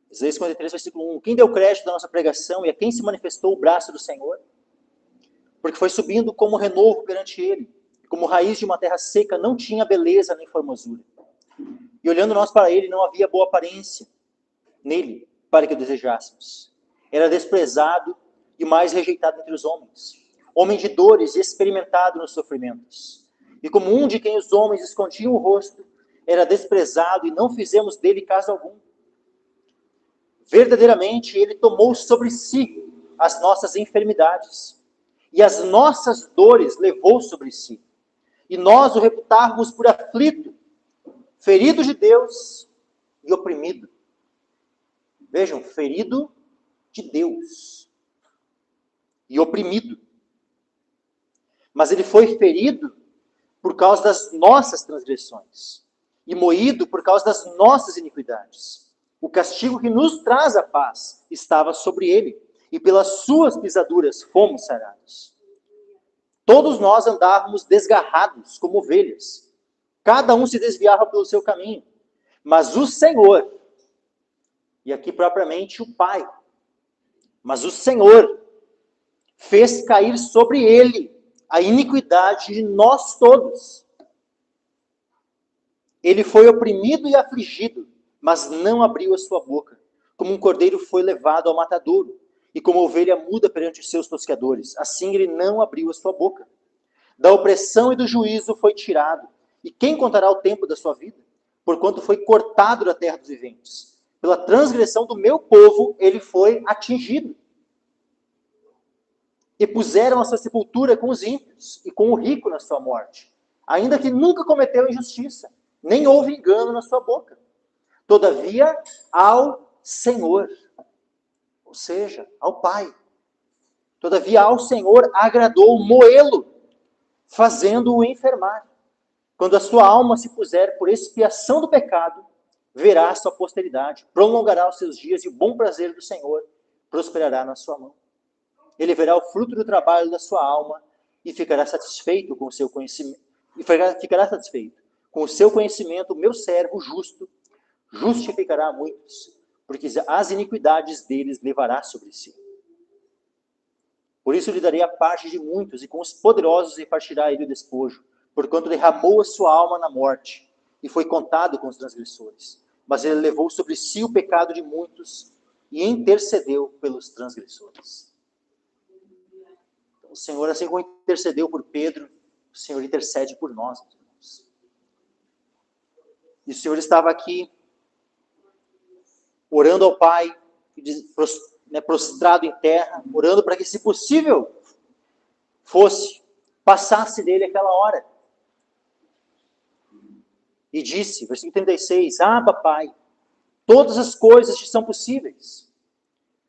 Isaías 53, versículo 1, quem deu crédito da nossa pregação e a quem se manifestou o braço do Senhor? Porque foi subindo como renovo perante ele, e como raiz de uma terra seca, não tinha beleza nem formosura. E olhando nós para ele, não havia boa aparência nele, para que o desejássemos. Era desprezado e mais rejeitado entre os homens, homem de dores e experimentado nos sofrimentos. E como um de quem os homens escondiam o rosto, era desprezado e não fizemos dele caso algum. Verdadeiramente, ele tomou sobre si as nossas enfermidades e as nossas dores levou sobre si. E nós o reputávamos por aflito, ferido de Deus e oprimido. Vejam, ferido de Deus e oprimido. Mas ele foi ferido por causa das nossas transgressões e moído por causa das nossas iniquidades. O castigo que nos traz a paz estava sobre ele, e pelas suas pisaduras fomos sarados. Todos nós andávamos desgarrados como ovelhas. Cada um se desviava pelo seu caminho. Mas o Senhor, e aqui propriamente o Pai, mas o Senhor fez cair sobre ele a iniquidade de nós todos. Ele foi oprimido e afligido, mas não abriu a sua boca. Como um cordeiro foi levado ao matadouro, e como ovelha muda perante os seus tosqueadores, assim ele não abriu a sua boca. Da opressão e do juízo foi tirado. E quem contará o tempo da sua vida? Porquanto foi cortado da terra dos viventes. Pela transgressão do meu povo, ele foi atingido. E puseram a sua sepultura com os ímpios, e com o rico na sua morte, ainda que nunca cometeu injustiça, nem houve engano na sua boca. Todavia, ao Senhor, ou seja, ao Pai, todavia ao Senhor agradou moê-lo, fazendo-o enfermar. Quando a sua alma se puser por expiação do pecado, verá a sua posteridade, prolongará os seus dias, e o bom prazer do Senhor prosperará na sua mão. Ele verá o fruto do trabalho da sua alma e ficará satisfeito com o seu conhecimento. E ficará satisfeito com o seu conhecimento. O meu servo justo justificará muitos, porque as iniquidades deles levará sobre si. Por isso lhe darei a parte de muitos, e com os poderosos repartirá ele o despojo, porquanto derramou a sua alma na morte, e foi contado com os transgressores. Mas ele levou sobre si o pecado de muitos, e intercedeu pelos transgressores. Então, o Senhor, assim como intercedeu por Pedro, o Senhor intercede por nós, meus irmãos. E o Senhor estava aqui, orando ao Pai, prostrado em terra, orando para que, se possível, passasse dele aquela hora. E disse, versículo 36, Abba, Pai, todas as coisas te são possíveis.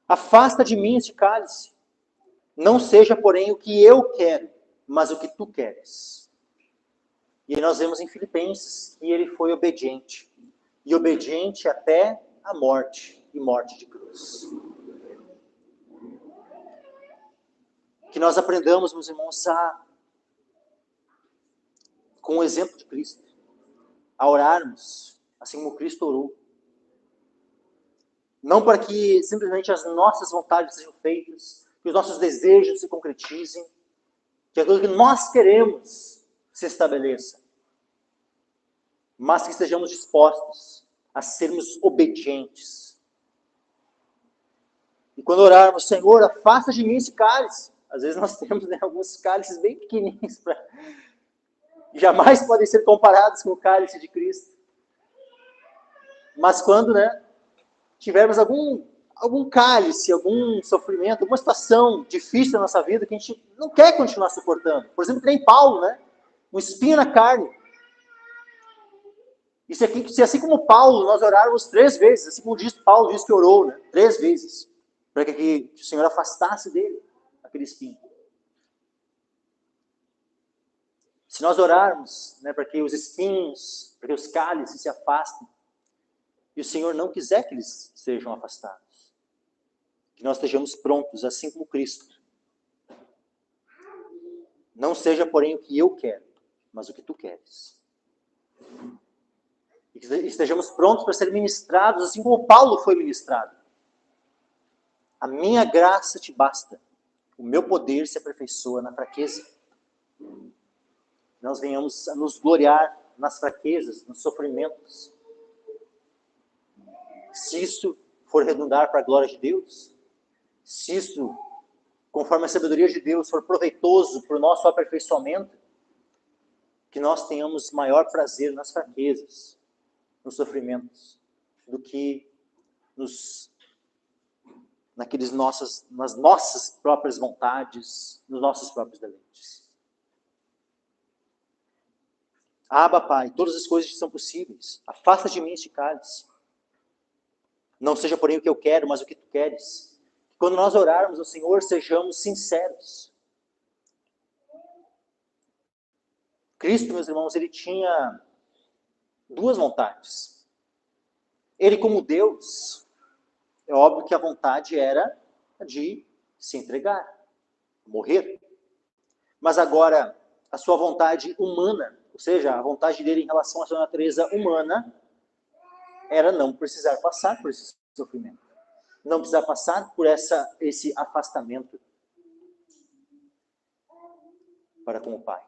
Afasta de mim este cálice. Não seja, porém, o que eu quero, mas o que tu queres. E aí nós vemos em Filipenses que ele foi obediente. E obediente até a morte, e morte de cruz. Que nós aprendamos, meus irmãos, com o exemplo de Cristo, a orarmos assim como Cristo orou. Não para que simplesmente as nossas vontades sejam feitas, que os nossos desejos se concretizem, que aquilo que nós queremos se estabeleça, mas que estejamos dispostos a sermos obedientes. E quando orarmos, Senhor, afasta de mim esse cálice. Às vezes nós temos alguns cálices bem pequenininhos, jamais podem ser comparados com o cálice de Cristo. Mas quando tivermos algum cálice, algum sofrimento, alguma situação difícil na nossa vida que a gente não quer continuar suportando. Por exemplo, que nem Paulo, um espinho na carne. E se assim como Paulo, nós orarmos 3 vezes, assim como Paulo diz que orou, 3 vezes, para que o Senhor afastasse dele aquele espinho. Se nós orarmos para que os espinhos, para que os cálices se afastem, e o Senhor não quiser que eles sejam afastados, que nós estejamos prontos, assim como Cristo. Não seja, porém, o que eu quero, mas o que tu queres. E que estejamos prontos para ser ministrados, assim como Paulo foi ministrado. A minha graça te basta, o meu poder se aperfeiçoa na fraqueza. Nós venhamos a nos gloriar nas fraquezas, nos sofrimentos. Se isso for redundar para a glória de Deus, se isso, conforme a sabedoria de Deus, for proveitoso para o nosso aperfeiçoamento, que nós tenhamos maior prazer nas fraquezas, nos sofrimentos, do que nas nossas próprias vontades, nos nossos próprios deleites. Abba, Pai, todas as coisas são possíveis. Afasta de mim este cálice. Não seja, porém, o que eu quero, mas o que tu queres. Quando nós orarmos ao Senhor, sejamos sinceros. Cristo, meus irmãos, ele tinha duas vontades. Ele, como Deus, é óbvio que a vontade era de se entregar, morrer. Mas agora, a sua vontade humana, ou seja, a vontade dele em relação à sua natureza humana, era não precisar passar por esse sofrimento. Não precisar passar por esse afastamento para com o Pai.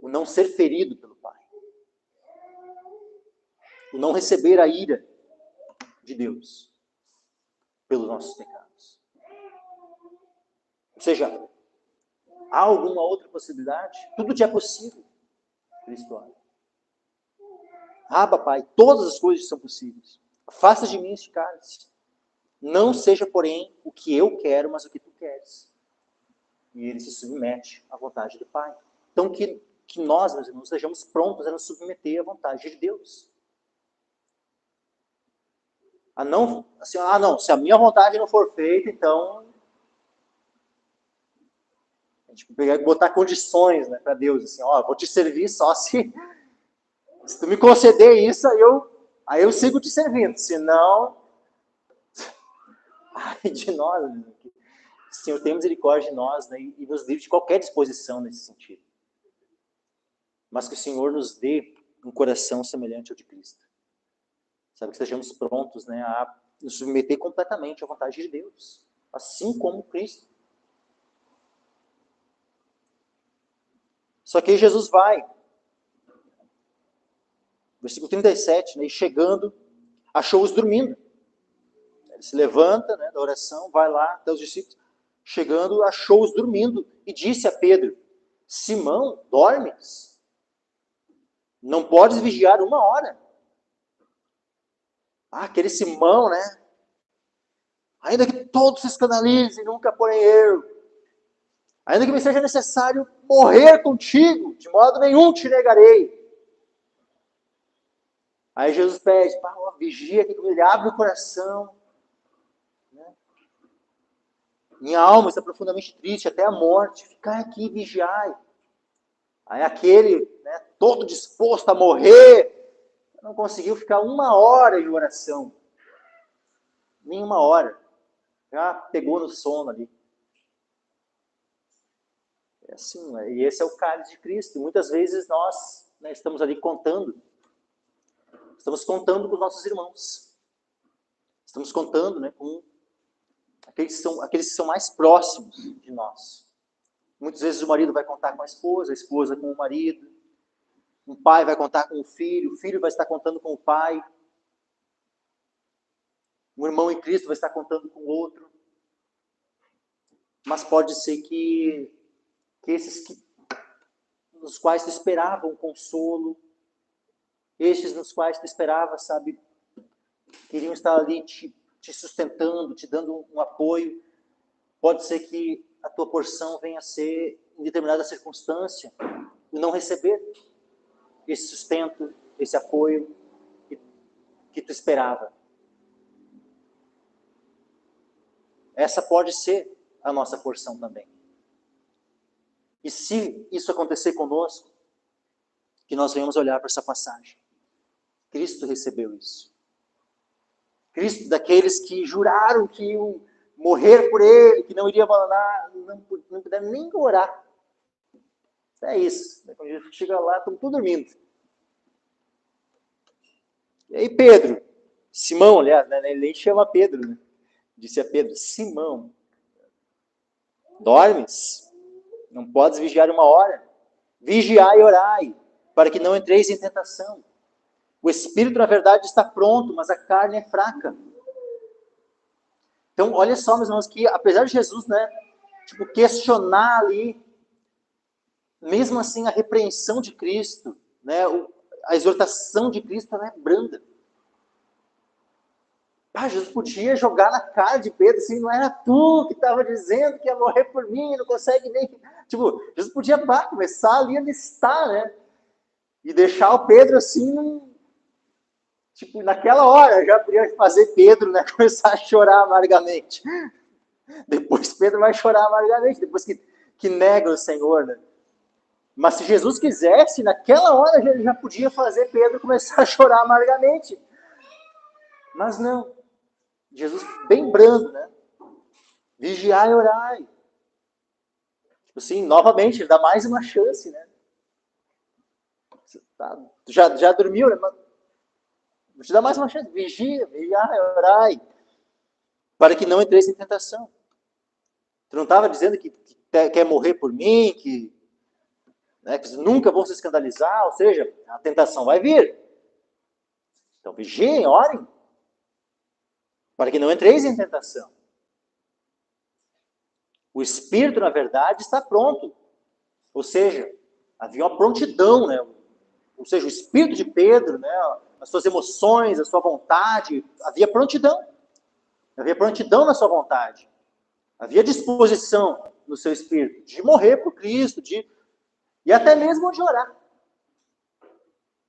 O não ser ferido pelo Pai. O não receber a ira de Deus pelos nossos pecados. Ou seja, há alguma outra possibilidade? Tudo te é possível, Cristo olha. Pai, todas as coisas são possíveis. Afasta de mim este cálice. Não seja, porém, o que eu quero, mas o que tu queres. E ele se submete à vontade do Pai. Então, que nós, meus irmãos, sejamos prontos a nos submeter à vontade de Deus. Não, se a minha vontade não for feita, então a gente pegar e botar condições, né, para Deus, assim, vou te servir só se tu me conceder isso, aí eu sigo te servindo, senão, ai de nós, o Senhor tem misericórdia de nós, né, e nos livre de qualquer disposição nesse sentido. Mas que o Senhor nos dê um coração semelhante ao de Cristo. Sabe, que estejamos prontos, né, a nos submeter completamente à vontade de Deus, assim como Cristo. Só que aí Jesus vai, versículo 37, né, e chegando, achou-os dormindo. Ele se levanta, né, da oração, vai lá até os discípulos, chegando, achou-os dormindo e disse a Pedro: Simão, dormes? Não podes vigiar 1 hora? Aquele Simão, né? Ainda que todos se escandalizem, nunca porém eu. Ainda que me seja necessário morrer contigo, de modo nenhum te negarei. Aí Jesus pede, vigia aqui comigo, ele abre o coração. Né? Minha alma está profundamente triste, até a morte. Ficai aqui, vigiai. Aí aquele, né, todo disposto a morrer, não conseguiu ficar 1 hora de oração. Nem 1 hora. Já pegou no sono ali. É assim, né? E esse é o cálice de Cristo. E muitas vezes nós, né, estamos ali contando. Estamos contando com os nossos irmãos. Estamos contando, né, com aqueles que são mais próximos de nós. Muitas vezes o marido vai contar com a esposa com o marido. Um pai vai contar com o filho vai estar contando com o pai. Um irmão em Cristo vai estar contando com o outro. Mas pode ser que esses nos quais tu esperava um consolo, estes nos quais tu esperava, sabe, queriam estar ali te sustentando, te dando um apoio, pode ser que a tua porção venha a ser, em determinada circunstância, não receber esse sustento, esse apoio que tu esperava. Essa pode ser a nossa porção também. E se isso acontecer conosco, que nós venhamos olhar para essa passagem. Cristo recebeu isso. Cristo, daqueles que juraram que iam morrer por ele, que não iriam abandonar, não puderam nem orar. É isso. Quando a gente chega lá, estão tudo dormindo. E aí Pedro, Simão, aliás, né, ele nem chama Pedro, né? Disse a Pedro: Simão, dormes? Não podes vigiar 1 hora? Vigiai e orai, para que não entreis em tentação. O espírito, na verdade, está pronto, mas a carne é fraca. Então, olha só, meus irmãos, que apesar de Jesus, né, questionar ali, mesmo assim, a repreensão de Cristo, né, a exortação de Cristo, ela é branda. Jesus podia jogar na cara de Pedro, assim, não era tu que estava dizendo que ia morrer por mim, não consegue nem... Jesus podia começar ali a listar, né? E deixar o Pedro assim, Tipo, naquela hora já podia fazer Pedro, né, começar a chorar amargamente. Depois Pedro vai chorar amargamente, depois que nega o Senhor, né? Mas se Jesus quisesse, naquela hora ele já podia fazer Pedro começar a chorar amargamente. Mas não. Jesus bem brando, né? Vigiai e orai. Tipo assim, novamente, ele dá mais uma chance, né? Tá, já dormiu, né? Vou te dar mais uma chance. Vigia, vigiai, orai. Para que não entreis em tentação. Tu não estava dizendo que quer morrer por mim, né, que nunca vão se escandalizar, ou seja, a tentação vai vir. Então vigiem, orem, para que não entreis em tentação. O espírito, na verdade, está pronto. Ou seja, havia uma prontidão, né? Ou seja, o espírito de Pedro, né, as suas emoções, a sua vontade, havia prontidão. Havia prontidão na sua vontade. Havia disposição no seu espírito de morrer por Cristo, e até mesmo de orar.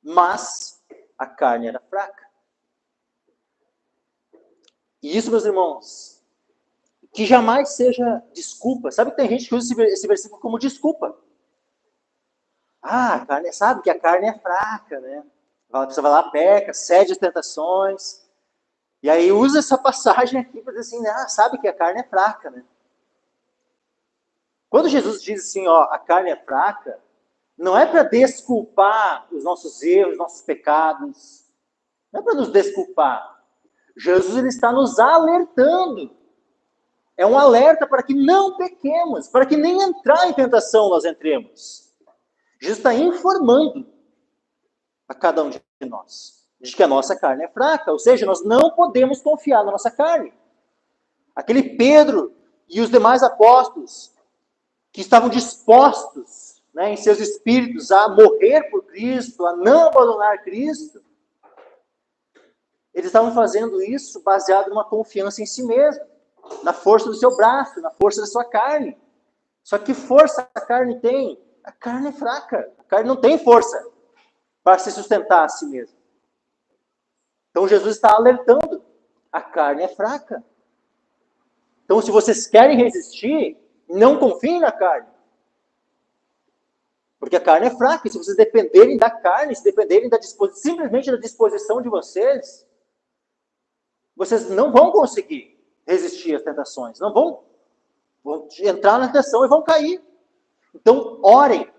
Mas a carne era fraca. E isso, meus irmãos, que jamais seja desculpa. Sabe que tem gente que usa esse versículo como desculpa. Ah, a carne, sabe que a carne é fraca, né? A pessoa vai lá, peca, cede às tentações. E aí usa essa passagem aqui para dizer assim, ah, sabe que a carne é fraca, né? Quando Jesus diz assim, ó, a carne é fraca, não é para desculpar os nossos erros, os nossos pecados. Não é para nos desculpar. Jesus ele está nos alertando. É um alerta para que não pequemos, para que nem entrar em tentação nós entremos. Jesus está informando a cada um de nós de que a nossa carne é fraca, ou seja, nós não podemos confiar na nossa carne. Aquele Pedro e os demais apóstolos que estavam dispostos, né, em seus espíritos a morrer por Cristo, a não abandonar Cristo, eles estavam fazendo isso baseado numa confiança em si mesmo, na força do seu braço, na força da sua carne. Só que força a carne tem? A carne é fraca. A carne não tem força para se sustentar a si mesma. Então Jesus está alertando. A carne é fraca. Então se vocês querem resistir, não confiem na carne. Porque a carne é fraca. E se vocês dependerem da carne, se dependerem simplesmente da disposição de vocês, vocês não vão conseguir resistir às tentações. Não vão entrar na tentação e vão cair. Então, orem.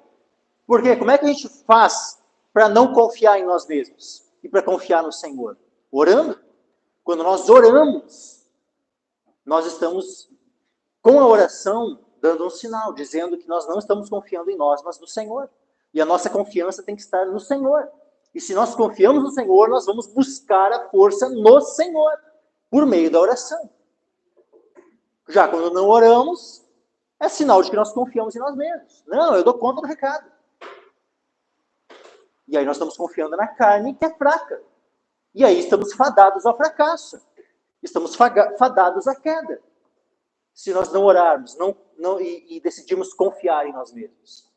Porque como é que a gente faz para não confiar em nós mesmos? E para confiar no Senhor? Orando. Quando nós oramos, nós estamos, com a oração, dando um sinal, dizendo que nós não estamos confiando em nós, mas no Senhor. E a nossa confiança tem que estar no Senhor. E se nós confiamos no Senhor, nós vamos buscar a força no Senhor, por meio da oração. Já quando não oramos, é sinal de que nós confiamos em nós mesmos. Não, eu dou conta do recado. E aí nós estamos confiando na carne, que é fraca. E aí estamos fadados ao fracasso. Estamos fadados à queda. Se nós não orarmos e decidirmos confiar em nós mesmos.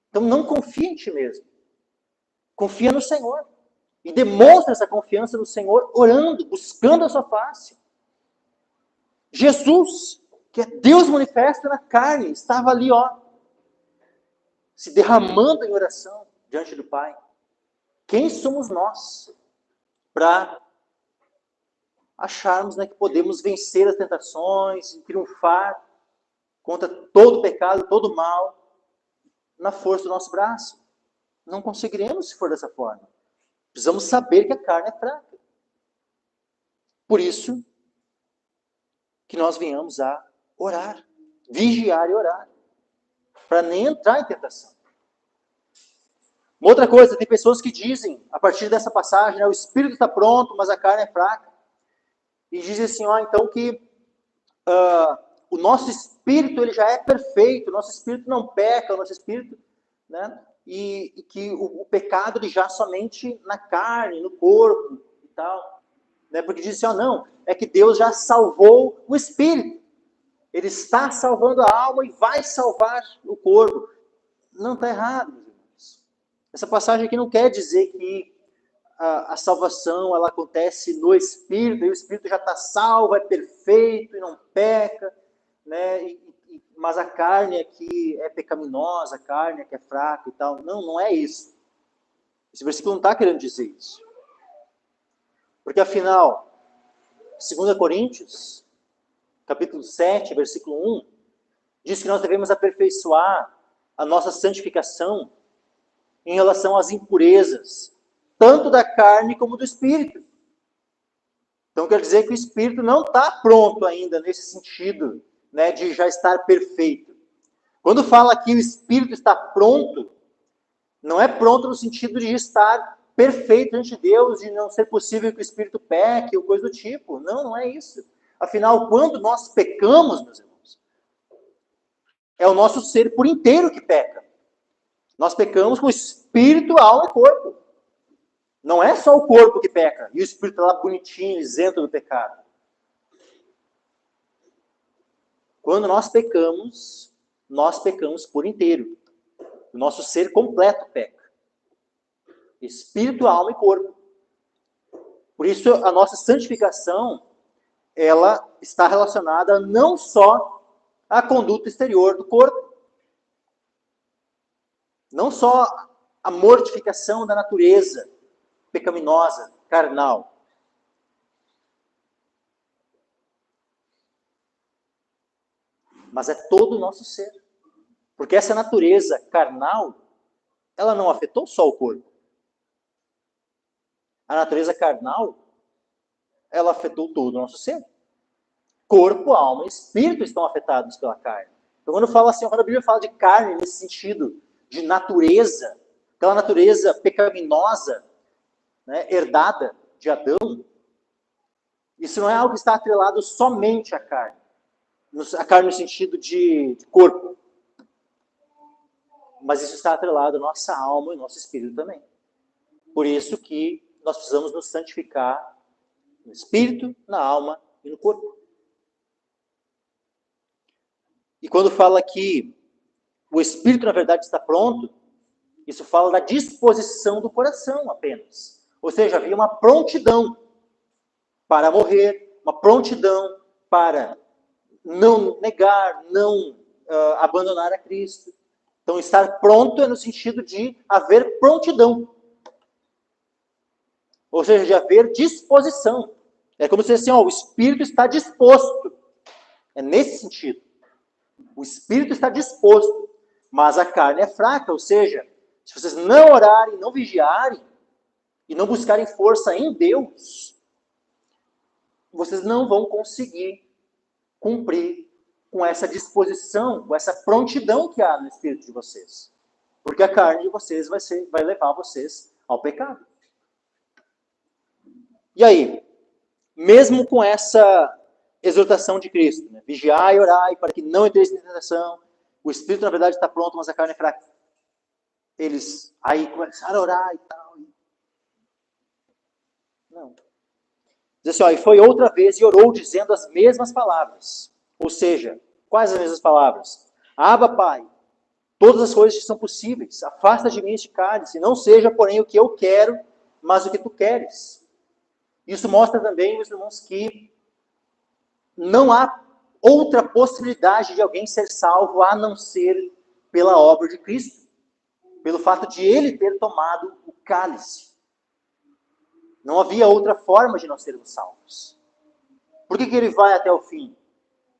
Então não confia em ti mesmo. Confia no Senhor. E demonstra essa confiança no Senhor orando, buscando a sua face. Jesus, que é Deus manifesto na carne, estava ali, ó, se derramando em oração diante do Pai. Quem somos nós para acharmos, né, que podemos vencer as tentações e triunfar contra todo o pecado, todo o mal, na força do nosso braço? Não conseguiremos se for dessa forma. Precisamos saber que a carne é fraca. Por isso que nós venhamos a orar, vigiar e orar, para nem entrar em tentação. Uma outra coisa, tem pessoas que dizem, a partir dessa passagem, né, o espírito está pronto, mas a carne é fraca. E dizem assim, ó, então que o nosso espírito ele já é perfeito, o nosso espírito não peca, o nosso espírito, né, e que o pecado ele já somente na carne, no corpo e tal. Né, porque dizem assim, ó, não, é que Deus já salvou o espírito. Ele está salvando a alma e vai salvar o corpo. Não está errado, meus irmãos. Essa passagem aqui não quer dizer que a salvação ela acontece no Espírito, e o Espírito já está salvo, é perfeito e não peca, né? Mas a carne aqui é pecaminosa, a carne aqui é fraca e tal. Não, não é isso. Esse versículo não está querendo dizer isso. Porque afinal, 2 Coríntios, capítulo 7, versículo 1, diz que nós devemos aperfeiçoar a nossa santificação em relação às impurezas, tanto da carne como do espírito. Então quer dizer que o espírito não está pronto ainda nesse sentido, né, de já estar perfeito. Quando fala que o espírito está pronto, não é pronto no sentido de estar perfeito diante de Deus, de não ser possível que o espírito peque ou coisa do tipo. Não, não é isso. Afinal, quando nós pecamos, meus irmãos, é o nosso ser por inteiro que peca. Nós pecamos com espírito, alma e corpo. Não é só o corpo que peca, e o espírito está lá bonitinho, isento do pecado. Quando nós pecamos por inteiro. O nosso ser completo peca. Espírito, alma e corpo. Por isso, a nossa santificação, ela está relacionada não só à conduta exterior do corpo, não só à mortificação da natureza pecaminosa, carnal. Mas é todo o nosso ser. Porque essa natureza carnal, ela não afetou só o corpo. A natureza carnal, ela afetou todo o nosso ser. Corpo, alma e espírito estão afetados pela carne. Então, quando a Bíblia fala de carne nesse sentido de natureza, aquela natureza pecaminosa, né, herdada de Adão, isso não é algo que está atrelado somente à carne. A carne no sentido de corpo. Mas isso está atrelado à nossa alma e nosso espírito também. Por isso que nós precisamos nos santificar no espírito, na alma e no corpo. E quando fala que o espírito, na verdade, está pronto, isso fala da disposição do coração apenas. Ou seja, havia uma prontidão para morrer, uma prontidão para não negar, não abandonar a Cristo. Então, estar pronto é no sentido de haver prontidão. Ou seja, de haver disposição. É como se assim, o espírito está disposto. É nesse sentido. O espírito está disposto, mas a carne é fraca. Ou seja, se vocês não orarem, não vigiarem, e não buscarem força em Deus, vocês não vão conseguir cumprir com essa disposição, com essa prontidão que há no espírito de vocês. Porque a carne de vocês vai levar vocês ao pecado. E aí, mesmo com essa exortação de Cristo, né? Vigiai e orai para que não entreis em tentação, o espírito na verdade está pronto, mas a carne é fraca. Eles aí começaram a orar e tal. Não. Diz assim, e foi outra vez e orou dizendo as mesmas palavras. Ou seja, quais as mesmas palavras? Abba, Pai, todas as coisas que são possíveis, afasta de mim este cálice, não seja, porém, o que eu quero, mas o que tu queres. Isso mostra também, meus irmãos, que não há outra possibilidade de alguém ser salvo a não ser pela obra de Cristo, pelo fato de ele ter tomado o cálice. Não havia outra forma de nós sermos salvos. Por que ele vai até o fim?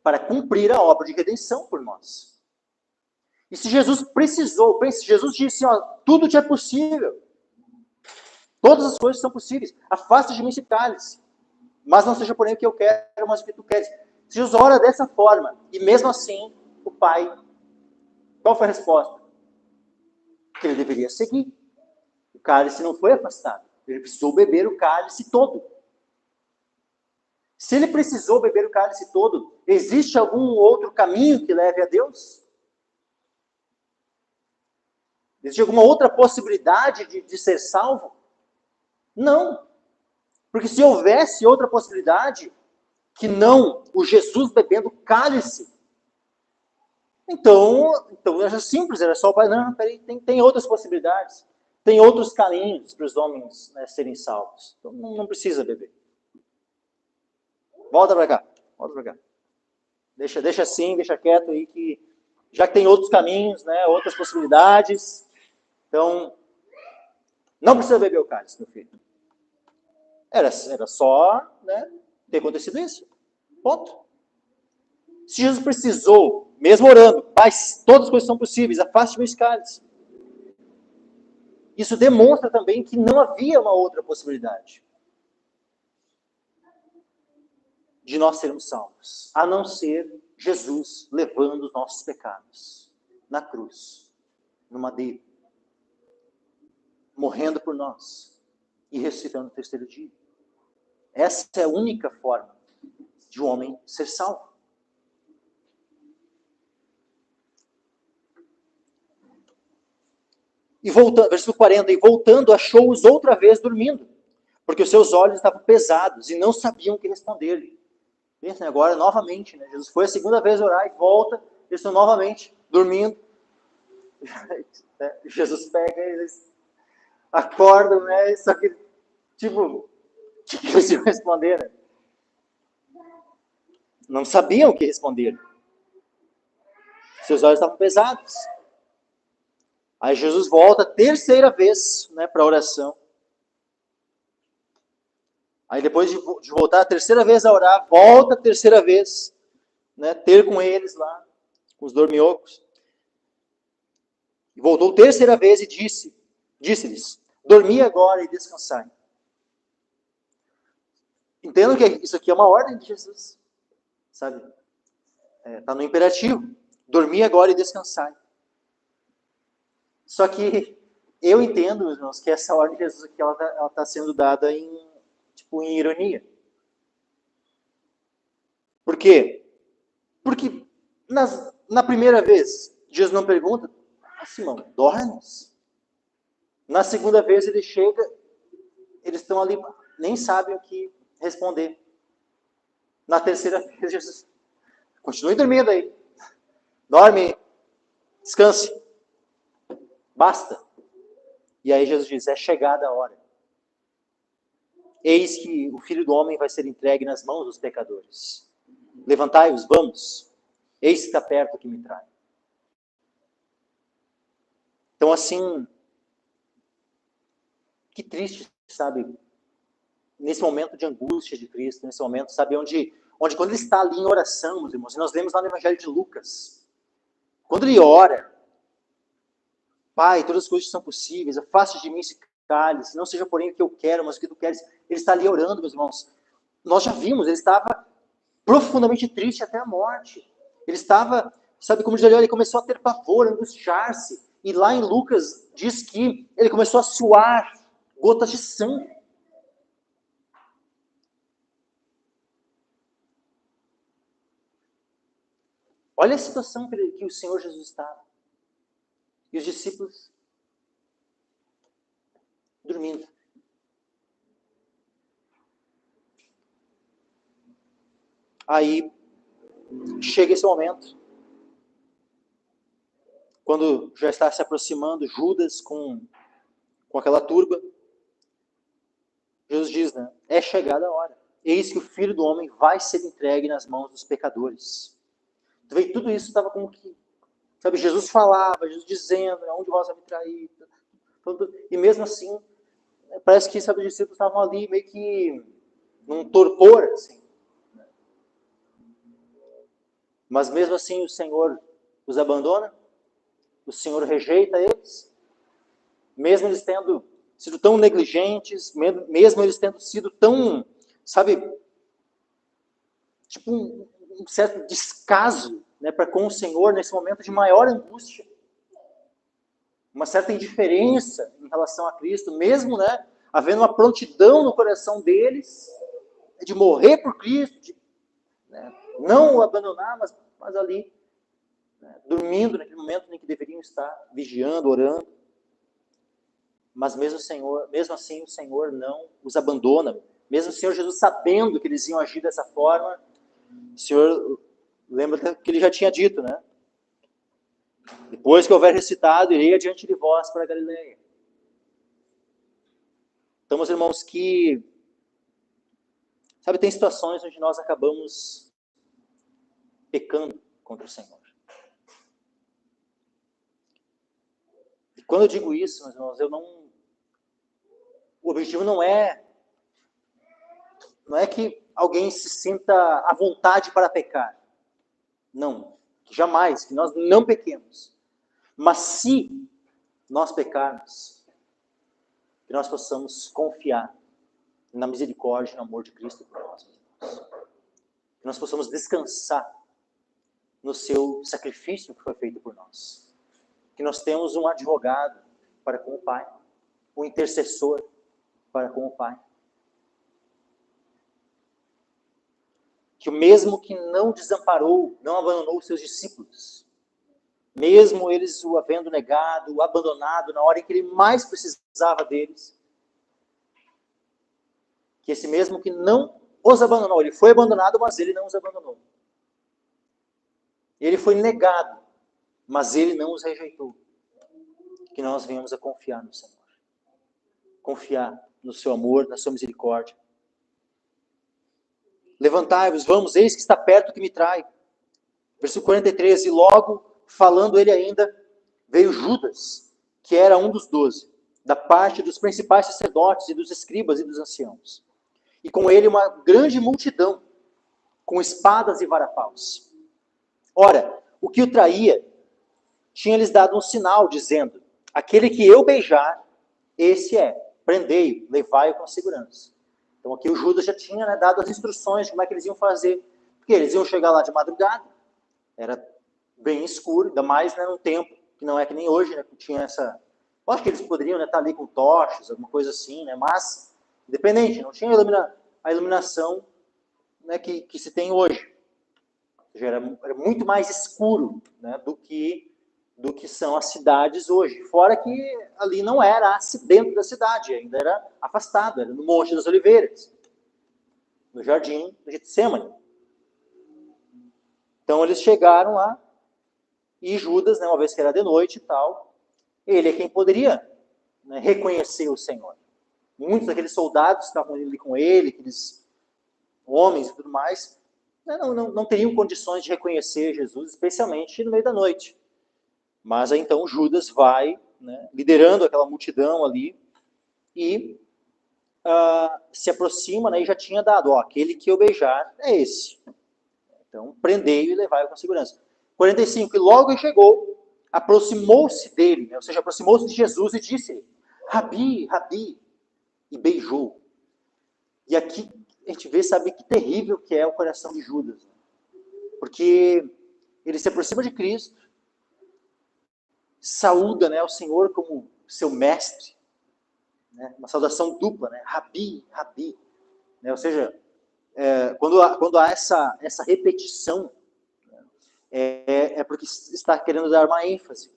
Para cumprir a obra de redenção por nós. E se Jesus precisou, Jesus disse, tudo te é possível. Todas as coisas são possíveis. Afasta de mim esse cálice. Mas não seja porém o que eu quero, mas o que tu queres. Se Jesus ora dessa forma, e mesmo assim, o Pai, qual foi a resposta? Que ele deveria seguir. O cálice não foi afastado. Ele precisou beber o cálice todo. Se ele precisou beber o cálice todo, existe algum outro caminho que leve a Deus? Existe alguma outra possibilidade de ser salvo? Não. Porque se houvesse outra possibilidade, que não o Jesus bebendo o cálice, então era simples, era só o Pai, não, peraí, tem outras possibilidades. Tem outros caminhos para os homens, né, serem salvos. Então, não precisa beber. Volta para cá. Volta para cá. Deixa assim, deixa quieto aí, que já que tem outros caminhos, né, outras possibilidades. Então, não precisa beber o cálice, meu filho. Era só, né, ter acontecido isso. Ponto. Se Jesus precisou, mesmo orando, Pai, todas as coisas são possíveis, afaste-me esse cálice. Isso demonstra também que não havia uma outra possibilidade de nós sermos salvos, a não ser Jesus levando os nossos pecados na cruz, no madeiro, morrendo por nós e ressuscitando no terceiro dia. Essa é a única forma de um homem ser salvo. E voltando, versículo 40, e voltando, achou-os outra vez dormindo, porque os seus olhos estavam pesados e não sabiam o que responder-lhe. Pensa, agora, novamente, né? Jesus foi a segunda vez orar e volta, eles estão novamente dormindo. Jesus pega eles, acordam, né? Só que, tipo, o que eles iam responder, né? Não sabiam o que responder. Seus olhos estavam pesados. Aí Jesus volta a terceira vez, né, para a oração. Aí depois de voltar a terceira vez a orar, volta a terceira vez, né, ter com eles lá, com os dormiocos. E voltou a terceira vez e disse-lhes, dormi agora e descansai. Entendam que isso aqui é uma ordem de Jesus, sabe? Está no imperativo. Dormi agora e descansai. Só que eu entendo, meus irmãos, que essa ordem de Jesus aqui, ela está sendo dada em ironia. Por quê? Porque na primeira vez, Jesus não pergunta, Simão, dormes? Na segunda vez ele chega, eles estão ali, nem sabem o que responder. Na terceira vez, Jesus, continue dormindo aí. Dorme, descanse. Basta. E aí Jesus diz, é chegada a hora. Eis que o Filho do Homem vai ser entregue nas mãos dos pecadores. Levantai-os, vamos. Eis que está perto que me trai. Então, assim, que triste, sabe? Nesse momento de angústia de Cristo, nesse momento, sabe, onde quando ele está ali em oração, meus irmãos, e nós lemos lá no Evangelho de Lucas, quando ele ora, Pai, todas as coisas são possíveis, afaste de mim esse cálice, não seja porém o que eu quero, mas o que tu queres. Ele está ali orando, meus irmãos. Nós já vimos, ele estava profundamente triste até a morte. Ele estava, sabe, como diz ali, ele começou a ter pavor, a angustiar-se. E lá em Lucas diz que ele começou a suar gotas de sangue. Olha a situação que o Senhor Jesus estava. E os discípulos dormindo. Aí chega esse momento, quando já está se aproximando Judas com aquela turba, Jesus diz, né? É chegada a hora. Eis que o Filho do Homem vai ser entregue nas mãos dos pecadores. Tu vê, tudo isso estava como que, sabe, Jesus falava, Jesus dizendo, onde vós vai me trair. E mesmo assim, parece que, sabe, os discípulos estavam ali meio que num torpor, assim. Mas mesmo assim o Senhor os abandona, o Senhor rejeita eles, mesmo eles tendo sido tão negligentes, mesmo eles tendo sido tão, sabe, tipo um certo descaso, né, para com o Senhor nesse momento de maior angústia, uma certa indiferença em relação a Cristo, mesmo, né, havendo uma prontidão no coração deles de morrer por Cristo, de, né, não o abandonar, mas ali, né, dormindo naquele momento em que deveriam estar vigiando, orando. Mas mesmo assim o Senhor não os abandona. Mesmo o Senhor Jesus sabendo que eles iam agir dessa forma, o Senhor lembra que ele já tinha dito, né? Depois que houver recitado, irei adiante de vós para a Galileia. Então, meus irmãos, que, sabe, tem situações onde nós acabamos pecando contra o Senhor. E quando eu digo isso, meus irmãos, o objetivo não é que alguém se sinta à vontade para pecar. Não, jamais, que nós não pequemos. Mas se nós pecarmos, que nós possamos confiar na misericórdia e no amor de Cristo por nós, meus irmãos. Que nós possamos descansar no seu sacrifício que foi feito por nós. Que nós temos um advogado para com o Pai, um intercessor para com o Pai. Que o mesmo que não desamparou, não abandonou os seus discípulos, mesmo eles o havendo negado, o abandonado na hora em que ele mais precisava deles, que esse mesmo que não os abandonou, ele foi abandonado, mas ele não os abandonou. Ele foi negado, mas ele não os rejeitou. Que nós venhamos a confiar no Senhor. Confiar no seu amor, na sua misericórdia. Levantai-vos, vamos, eis que está perto o que me trai. Versículo 43, e logo, falando ele ainda, veio Judas, que era um dos 12, da parte dos principais sacerdotes e dos escribas e dos anciãos. E com ele uma grande multidão, com espadas e varapaus. Ora, o que o traía, tinha-lhes dado um sinal, dizendo, aquele que eu beijar, esse é, prendei-o, levai-o com segurança. Então aqui o Judas já tinha, né, dado as instruções de como é que eles iam fazer. Porque eles iam chegar lá de madrugada, era bem escuro, ainda mais, né, num tempo que não é que nem hoje, né, que tinha essa... Eu acho que eles poderiam, né, estar ali com tochas, alguma coisa assim, né, mas, independente, não tinha a iluminação, né, que se tem hoje. Ou seja, era muito mais escuro, né, do que são as cidades hoje. Fora que ali não era dentro da cidade, ainda era afastado, era no Monte das Oliveiras, no jardim do Getsêmani. Então eles chegaram lá, e Judas, né, uma vez que era de noite e tal, ele é quem poderia, né, reconhecer o Senhor. Muitos daqueles soldados que estavam ali com ele, aqueles homens e tudo mais, né, não teriam condições de reconhecer Jesus, especialmente no meio da noite. Mas aí então Judas vai, né, liderando aquela multidão ali, e se aproxima, né, e já tinha dado, aquele que eu beijar é esse. Então prendei-o e levai-o com segurança. 45, e logo chegou, aproximou-se dele, né, ou seja, aproximou-se de Jesus e disse, Rabi, Rabi, e beijou. E aqui a gente vê, sabe, que terrível que é o coração de Judas. Né? Porque ele se aproxima de Cristo, saúda, né, o Senhor como seu mestre, né, uma saudação dupla, né, Rabi, Rabi. Né, ou seja, quando há essa repetição, né, é porque está querendo dar uma ênfase.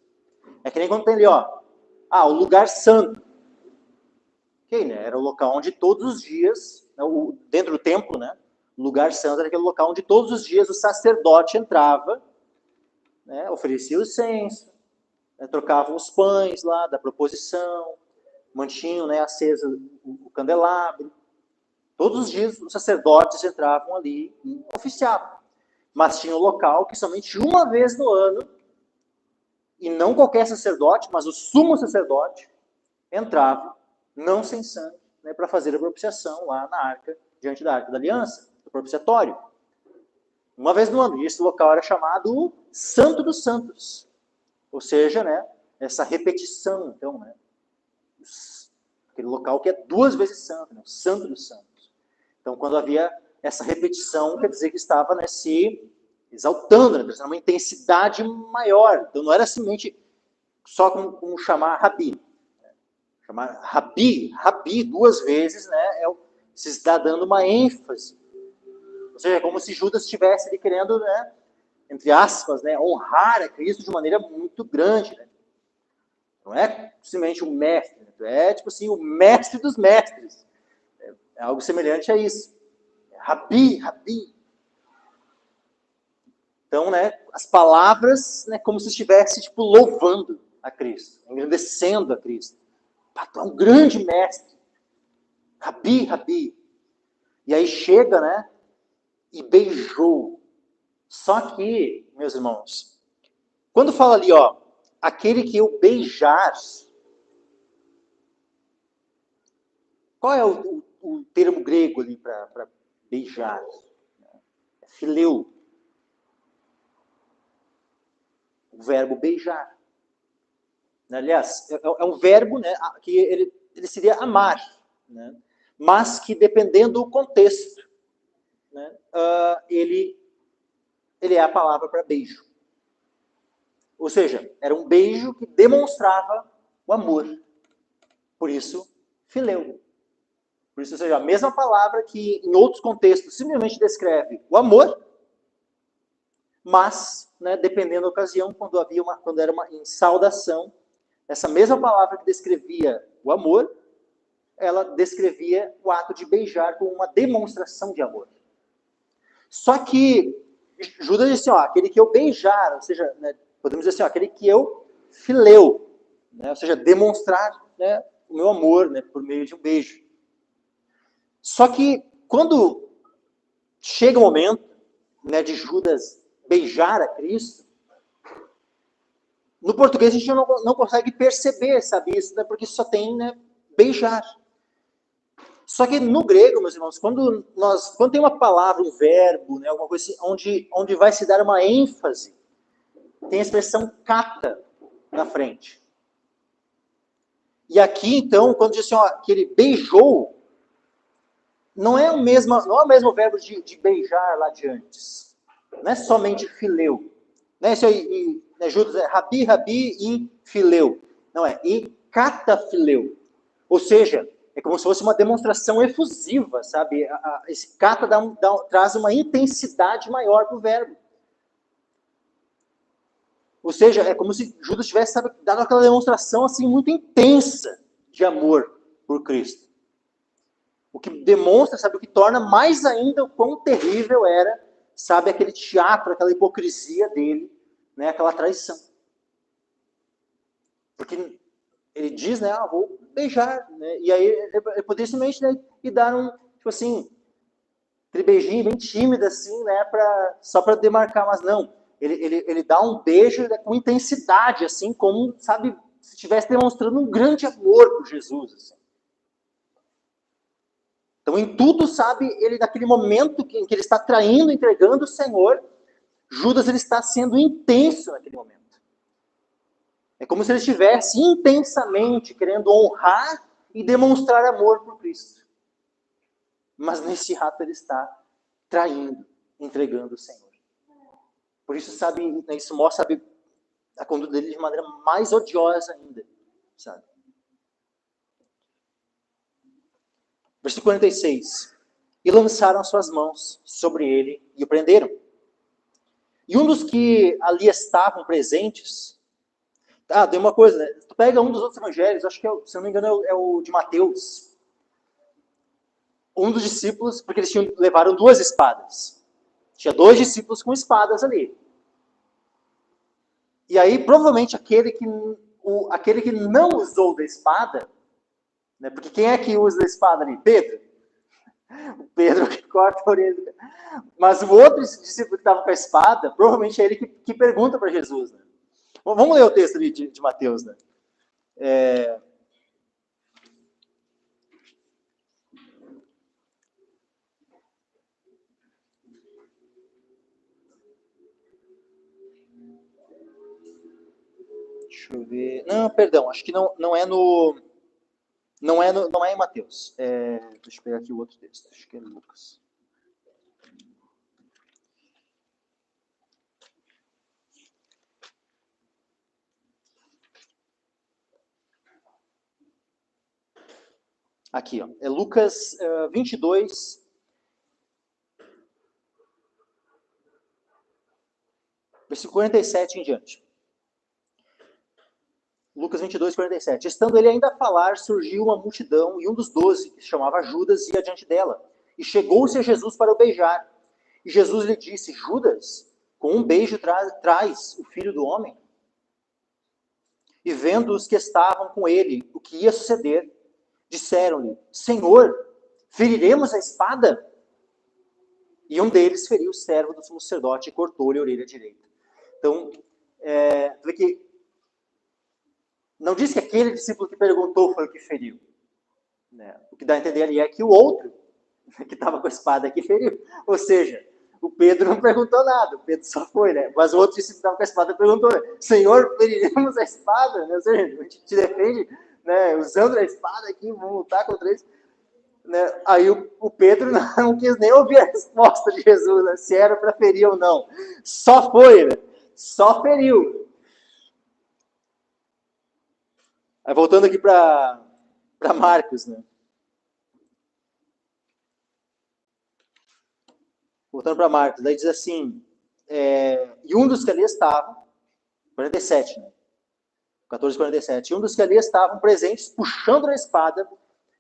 É que nem quando tem ali, o lugar santo. Okay, né, era o local onde todos os dias, né, dentro do templo, né, o lugar santo era aquele local onde todos os dias o sacerdote entrava, né, oferecia o incenso, né, trocavam os pães lá da proposição, mantinham, né, aceso o candelabro. Todos os dias os sacerdotes entravam ali e oficiavam. Mas tinha um local que somente uma vez no ano, e não qualquer sacerdote, mas o sumo sacerdote, entrava, não sem sangue, né, para fazer a propiciação lá na arca, diante da Arca da Aliança, do propiciatório. Uma vez no ano. E esse local era chamado Santo dos Santos. Ou seja, né, essa repetição, então, né, aquele local que é 2 vezes santo, né, o Santo dos Santos. Então, quando havia essa repetição, quer dizer que estava, né, se exaltando, né, trazendo uma intensidade maior. Então, não era simplesmente só como chamar Rabi. Chamar Rabi, Rabi 2 vezes, né, se está dando uma ênfase. Ou seja, é como se Judas estivesse ali querendo, né, entre aspas, né, honrar a Cristo de maneira muito grande. Né? Não é simplesmente o mestre, é tipo assim, o mestre dos mestres. É algo semelhante a isso. Rabi, Rabi. Então, né, as palavras, né, como se estivesse tipo, louvando a Cristo, engrandecendo a Cristo. Tu é um grande mestre. Rabi, Rabi. E aí chega, né? E beijou. Só que, meus irmãos, quando fala ali, ó, aquele que eu beijar, qual é o termo grego ali para beijar? É fileu. O verbo beijar. Aliás, é um verbo, né, que ele seria amar, né, mas que dependendo do contexto, né, ele é a palavra para beijo. Ou seja, era um beijo que demonstrava o amor. Por isso, fileu. Por isso, ou seja, a mesma palavra que em outros contextos simplesmente descreve o amor, mas, né, dependendo da ocasião, quando era em saudação, essa mesma palavra que descrevia o amor, ela descrevia o ato de beijar como uma demonstração de amor. Só que Judas disse, ó, aquele que eu beijar, ou seja, né, podemos dizer assim, ó, aquele que eu fileu, né, ou seja, demonstrar, né, o meu amor, né, por meio de um beijo. Só que quando chega o momento, né, de Judas beijar a Cristo, no português a gente não consegue perceber, sabe isso, né, porque só tem, né, beijar. Só que no grego, meus irmãos, quando tem uma palavra, um verbo, né, alguma coisa assim, onde vai se dar uma ênfase, tem a expressão kata na frente. E aqui, então, quando diz assim, ó, que ele beijou, não é o mesmo verbo de beijar lá de antes. Não é somente fileu. Não é isso aí, né, Judas, é rabi, rabi e fileu. Não é, e catafileu. Ou seja, é como se fosse uma demonstração efusiva, sabe? Esse kata traz uma intensidade maior para o verbo. Ou seja, é como se Judas tivesse, sabe, dado aquela demonstração assim muito intensa de amor por Cristo. O que demonstra, sabe, o que torna mais ainda o quão terrível era, sabe, aquele teatro, aquela hipocrisia dele, né, aquela traição. Porque ele diz, né, vou beijar, né, e aí ele poderia simplesmente, né, e dar um, tipo assim, aquele beijinho bem tímido, assim, né, só para demarcar, mas não. Ele dá um beijo, né, com intensidade, assim, como, sabe, se estivesse demonstrando um grande amor por Jesus, assim. Então, em tudo, sabe, ele naquele momento em que ele está traindo, entregando o Senhor, Judas ele está sendo intenso naquele momento. É como se ele estivesse intensamente querendo honrar e demonstrar amor por Cristo. Mas nesse ato ele está traindo, entregando o Senhor. Por isso, sabe, isso mostra, sabe, a conduta dele de maneira mais odiosa ainda, sabe? Versículo 46. E lançaram as suas mãos sobre ele e o prenderam. E um dos que ali estavam presentes... tem uma coisa, né? Tu pega um dos outros evangelhos, acho que, se eu não me engano, é o de Mateus. Um dos discípulos, porque eles levaram 2 espadas. Tinha 2 discípulos com espadas ali. E aí, provavelmente, aquele que não usou da espada, né, porque quem é que usa a espada ali? Pedro. O Pedro que corta a orelha. Mas o outro discípulo que estava com a espada, provavelmente é ele que pergunta para Jesus. Né? Vamos ler o texto ali de Mateus. Né? Deixa eu ver. Não, perdão, acho que não é no. Não é em Mateus. Deixa eu pegar aqui o outro texto. Acho que é Lucas. Aqui, ó. É Lucas 22. Versículo 47 em diante. Lucas 22, 47. Estando ele ainda a falar, surgiu uma multidão, e um dos 12, que se chamava Judas, ia adiante dela. E chegou-se a Jesus para o beijar. E Jesus lhe disse, Judas, com um beijo traz o filho do homem? E vendo os que estavam com ele, o que ia suceder, disseram-lhe, Senhor, feriremos a espada? E um deles feriu o servo do sumo sacerdote e cortou-lhe a orelha direita. Então, tu vê que não diz que aquele discípulo que perguntou foi o que feriu. Né? O que dá a entender ali é que o outro, que estava com a espada aqui, feriu. Ou seja, o Pedro não perguntou nada, o Pedro só foi, né? Mas o outro discípulo que estava com a espada perguntou, Senhor, feriremos a espada? Né? Ou seja, a gente te defende, né? Usando a espada aqui, vamos lutar contra isso. Né? Aí o Pedro não quis nem ouvir a resposta de Jesus, né? Se era para ferir ou não. Só foi, né? Só feriu. Aí voltando aqui para Marcos, né? Voltando para Marcos, daí diz assim, e um dos que ali estavam, 47, né? 14:47, e um dos que ali estavam presentes, puxando a espada,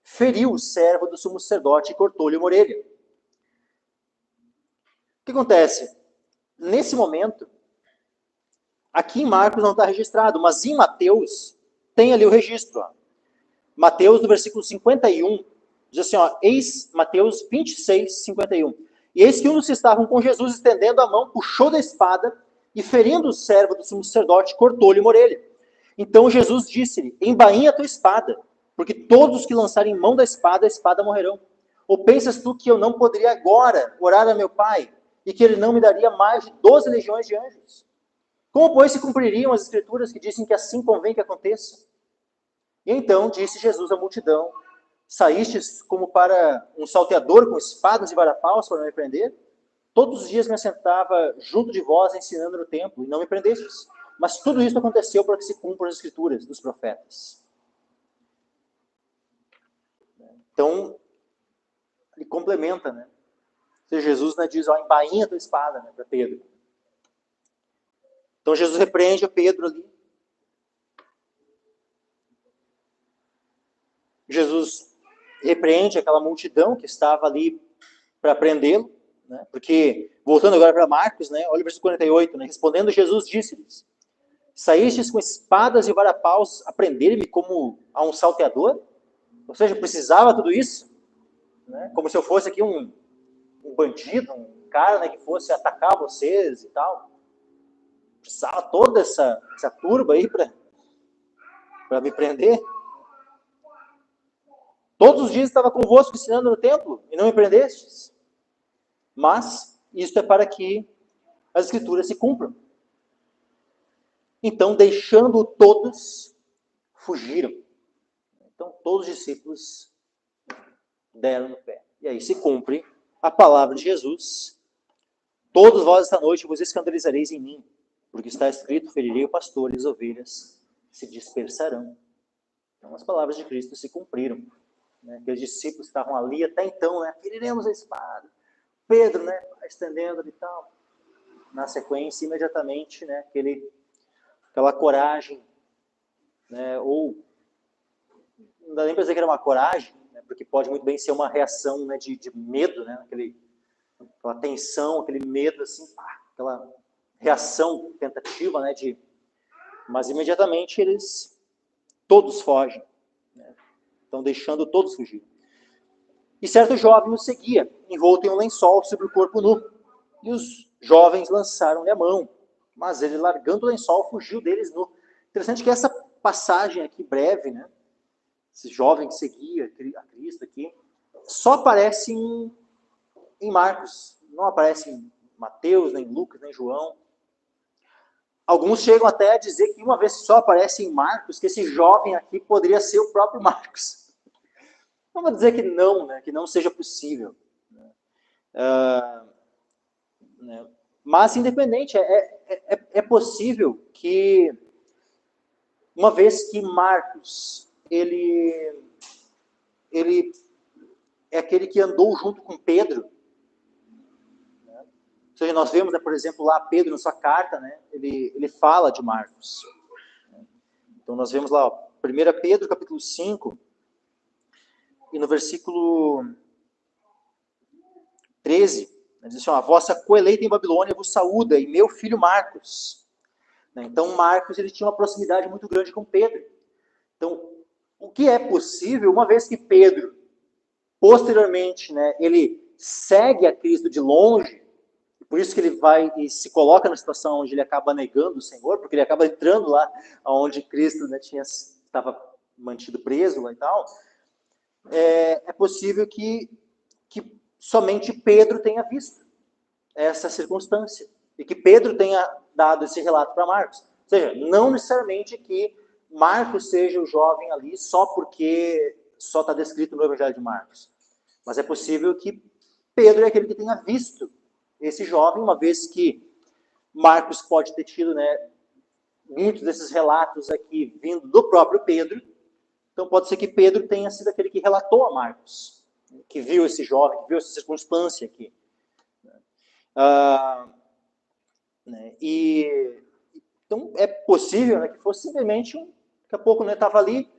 feriu o servo do sumo sacerdote e cortou-lhe uma orelha. O que acontece? Nesse momento, aqui em Marcos não está registrado, mas em Mateus tem ali o registro. Ó. Mateus, no versículo 51, diz assim, ó, eis Mateus 26:51. E eis que uns que estavam com Jesus, estendendo a mão, puxou da espada e, ferindo o servo do sumo sacerdote, cortou-lhe uma orelha. Então Jesus disse-lhe, embainha a tua espada, porque todos os que lançarem mão da espada, a espada morrerão. Ou pensas tu que eu não poderia agora orar a meu Pai, e que ele não me daria mais de 12 legiões de anjos? Como, pois, se cumpririam as escrituras que dizem que assim convém que aconteça? E então disse Jesus à multidão, saístes como para um salteador com espadas e varapaus para me prender? Todos os dias me assentava junto de vós ensinando no templo, e não me prendestes. Mas tudo isso aconteceu para que se cumpram as escrituras dos profetas. Então, ele complementa, né? Jesus, né, diz, ó, embainha a tua espada, né, para Pedro. Então Jesus repreende a Pedro ali. Jesus repreende aquela multidão que estava ali para prendê-lo, né? Porque, voltando agora para Marcos, né? Olha o versículo 48, né? Respondendo, Jesus disse-lhes, saístes com espadas e varapaus a prender-me como a um salteador? Ou seja, precisava tudo isso? Né? Como se eu fosse aqui um bandido, um cara, né, que fosse atacar vocês e tal. Precisava toda essa turba aí para me prender? Todos os dias estava convosco ensinando no templo e não me prendestes? Mas isto é para que as escrituras se cumpram. Então, deixando todos, fugiram. Então, todos os discípulos deram no pé. E aí se cumpre a palavra de Jesus. Todos vós esta noite vos escandalizareis em mim, porque está escrito, ferirei o pastor e as ovelhas se dispersarão. Então, as palavras de Cristo se cumpriram. Né? Aqueles discípulos estavam ali até então, né? Feriremos a espada. Pedro, né? Estendendo ali e tal. Na sequência, imediatamente, né? Aquela coragem, né? Ou não dá nem para dizer que era uma coragem, né? Porque pode muito bem ser uma reação, né? de medo, né? Aquela tensão, aquele medo, assim, aquela reação, tentativa, né? Mas imediatamente eles todos fogem, né? Estão deixando todos fugir. E certo jovem o seguia, envolto em um lençol sobre o corpo nu. E os jovens lançaram-lhe a mão, mas ele, largando o lençol, fugiu deles nu. Interessante que essa passagem aqui breve, né? Esse jovem que seguia a Cristo aqui, só aparece em Marcos. Não aparece em Mateus, nem Lucas, nem João. Alguns chegam até a dizer que uma vez só aparece em Marcos, que esse jovem aqui poderia ser o próprio Marcos. Vamos dizer que não, né? Que não seja possível. Né? Mas, independente, é possível que, uma vez que Marcos, ele é aquele que andou junto com Pedro, né? Ou seja, nós vemos, né, por exemplo, lá Pedro, na sua carta, né, ele fala de Marcos. Então, nós vemos lá, ó, 1 Pedro, capítulo 5, e no versículo 13, diz assim, ó, a vossa coeleita em Babilônia vos saúda, e meu filho Marcos. Então, Marcos, ele tinha uma proximidade muito grande com Pedro. Então, o que é possível, uma vez que Pedro posteriormente, né, ele segue a Cristo de longe, por isso que ele vai e se coloca na situação onde ele acaba negando o Senhor, porque ele acaba entrando lá onde Cristo, né, estava mantido preso lá e tal. É possível que somente Pedro tenha visto essa circunstância e que Pedro tenha dado esse relato para Marcos. Ou seja, não necessariamente que Marcos seja o jovem ali só porque só está descrito no Evangelho de Marcos. Mas é possível que Pedro é aquele que tenha visto esse jovem, uma vez que Marcos pode ter tido, né, muitos desses relatos aqui vindo do próprio Pedro. Então pode ser que Pedro tenha sido aquele que relatou a Marcos, que viu esse jovem, que viu essa circunstância aqui. Então é possível, né, que fosse simplesmente daqui a pouco, né, estava ali,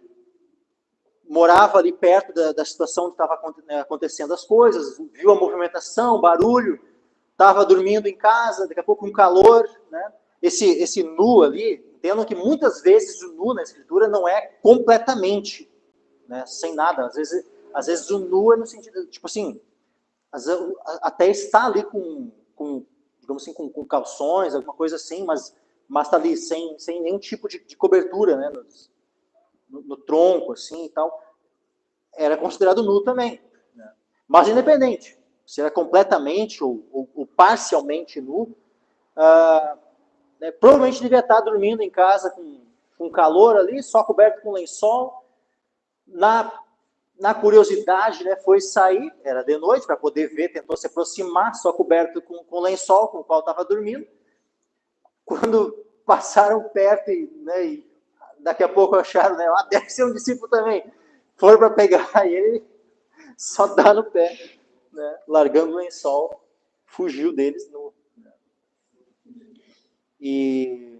morava ali perto da situação que estava acontecendo as coisas, viu a movimentação, barulho, estava dormindo em casa, daqui a pouco um calor, né? Esse nu ali, entendam que muitas vezes o nu na escritura não é completamente, né, sem nada. Às vezes o nu é no sentido, tipo assim, até está ali com digamos assim, com calções, alguma coisa assim, mas está ali sem nenhum tipo de cobertura, né, no tronco, assim e tal. Era considerado nu também, né? Mas independente, se era completamente ou parcialmente nu, né, provavelmente devia estar dormindo em casa com calor ali, só coberto com lençol. Na curiosidade, né, foi sair, era de noite, para poder ver, tentou se aproximar, só coberto com lençol com o qual estava dormindo. Quando passaram perto e daqui a pouco acharam, né, deve ser um discípulo também, foram para pegar ele, só dá no pé, né, largando o lençol, fugiu deles. E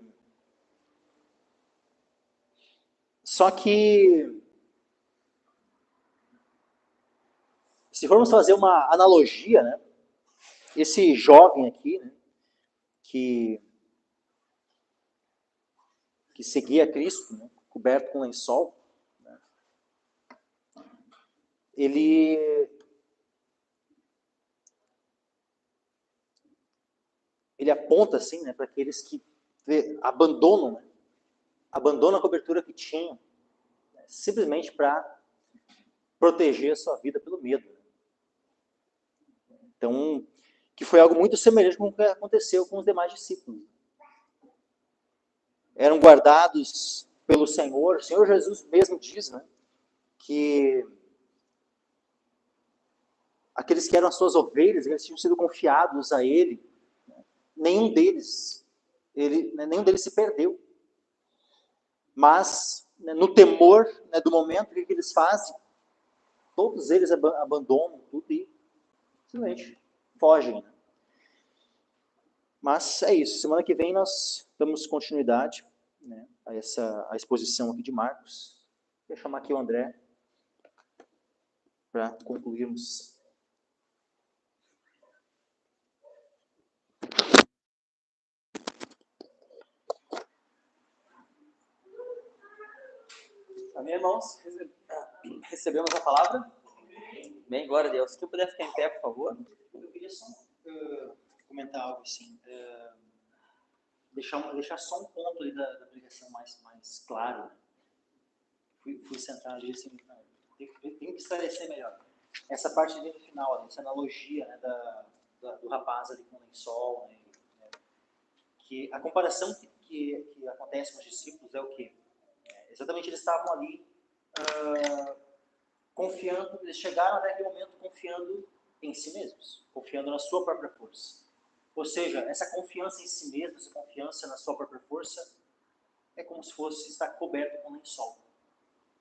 só que, se formos fazer uma analogia, né, esse jovem aqui, né, que seguia Cristo, né, coberto com lençol, né, ele aponta assim, né, para aqueles que abandonam a cobertura que tinham, né, simplesmente para proteger a sua vida pelo medo. Então, que foi algo muito semelhante com o que aconteceu com os demais discípulos. Eram guardados pelo Senhor. O Senhor Jesus mesmo diz, né, que aqueles que eram as suas ovelhas, eles tinham sido confiados a Ele, né, nenhum deles se perdeu. Mas, né, no temor, né, do momento, o que eles fazem? Todos eles abandonam tudo e simplesmente fogem. Né? Mas é isso. Semana que vem nós damos continuidade, né, a exposição aqui de Marcos. Vou chamar aqui o André para concluirmos. Amém, irmãos? Recebemos a palavra? Bem, glória a Deus. Se eu puder ficar em pé, por favor. Eu queria só comentar algo assim. Deixar só um ponto ali da pregação mais claro. Fui centrar ali assim, tem que esclarecer melhor. Essa parte ali no final, ali, essa analogia, né, do rapaz ali com o lençol, né, que a comparação que acontece com os discípulos é o quê? Exatamente, eles estavam ali confiando, eles chegaram até aquele momento confiando em si mesmos, confiando na sua própria força. Ou seja, essa confiança em si mesmo, essa confiança na sua própria força, é como se fosse estar coberto com lençol.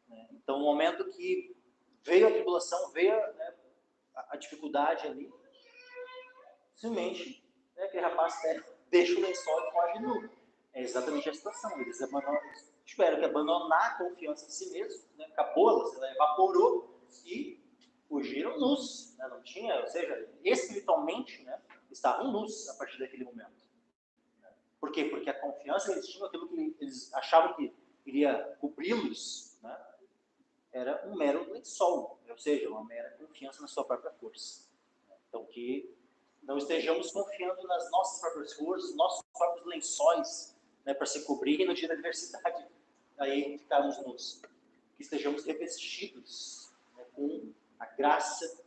Né? Então, no momento que veio a tribulação, veio, né, a dificuldade ali, simplesmente, né, aquele rapaz deixa o lençol e foge nu. É exatamente a situação. Eles tiveram que abandonar a confiança em si mesmo, né? Acabou, ela evaporou e fugiram nus. Né? Não tinha, ou seja, espiritualmente, né, estavam nus a partir daquele momento. Por quê? Porque a confiança que eles tinham, aquilo que eles achavam que iria cobri-los, né, era um mero lençol, ou seja, uma mera confiança na sua própria força. Então, que não estejamos confiando nas nossas próprias forças, nossos próprios lençóis, né, para se cobrir no dia da adversidade, aí ficarmos nus. Que estejamos revestidos, né, com a graça,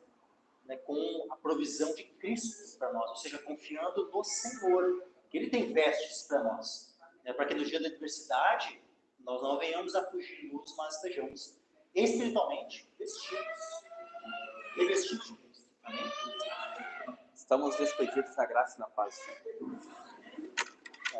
né, com a provisão de Cristo para nós, ou seja, confiando no Senhor, que Ele tem vestes para nós, né, para que no dia da adversidade nós não venhamos a fugir nus, mas estejamos espiritualmente vestidos, revestidos de Cristo. Amém? Estamos despedidos na graça e na paz.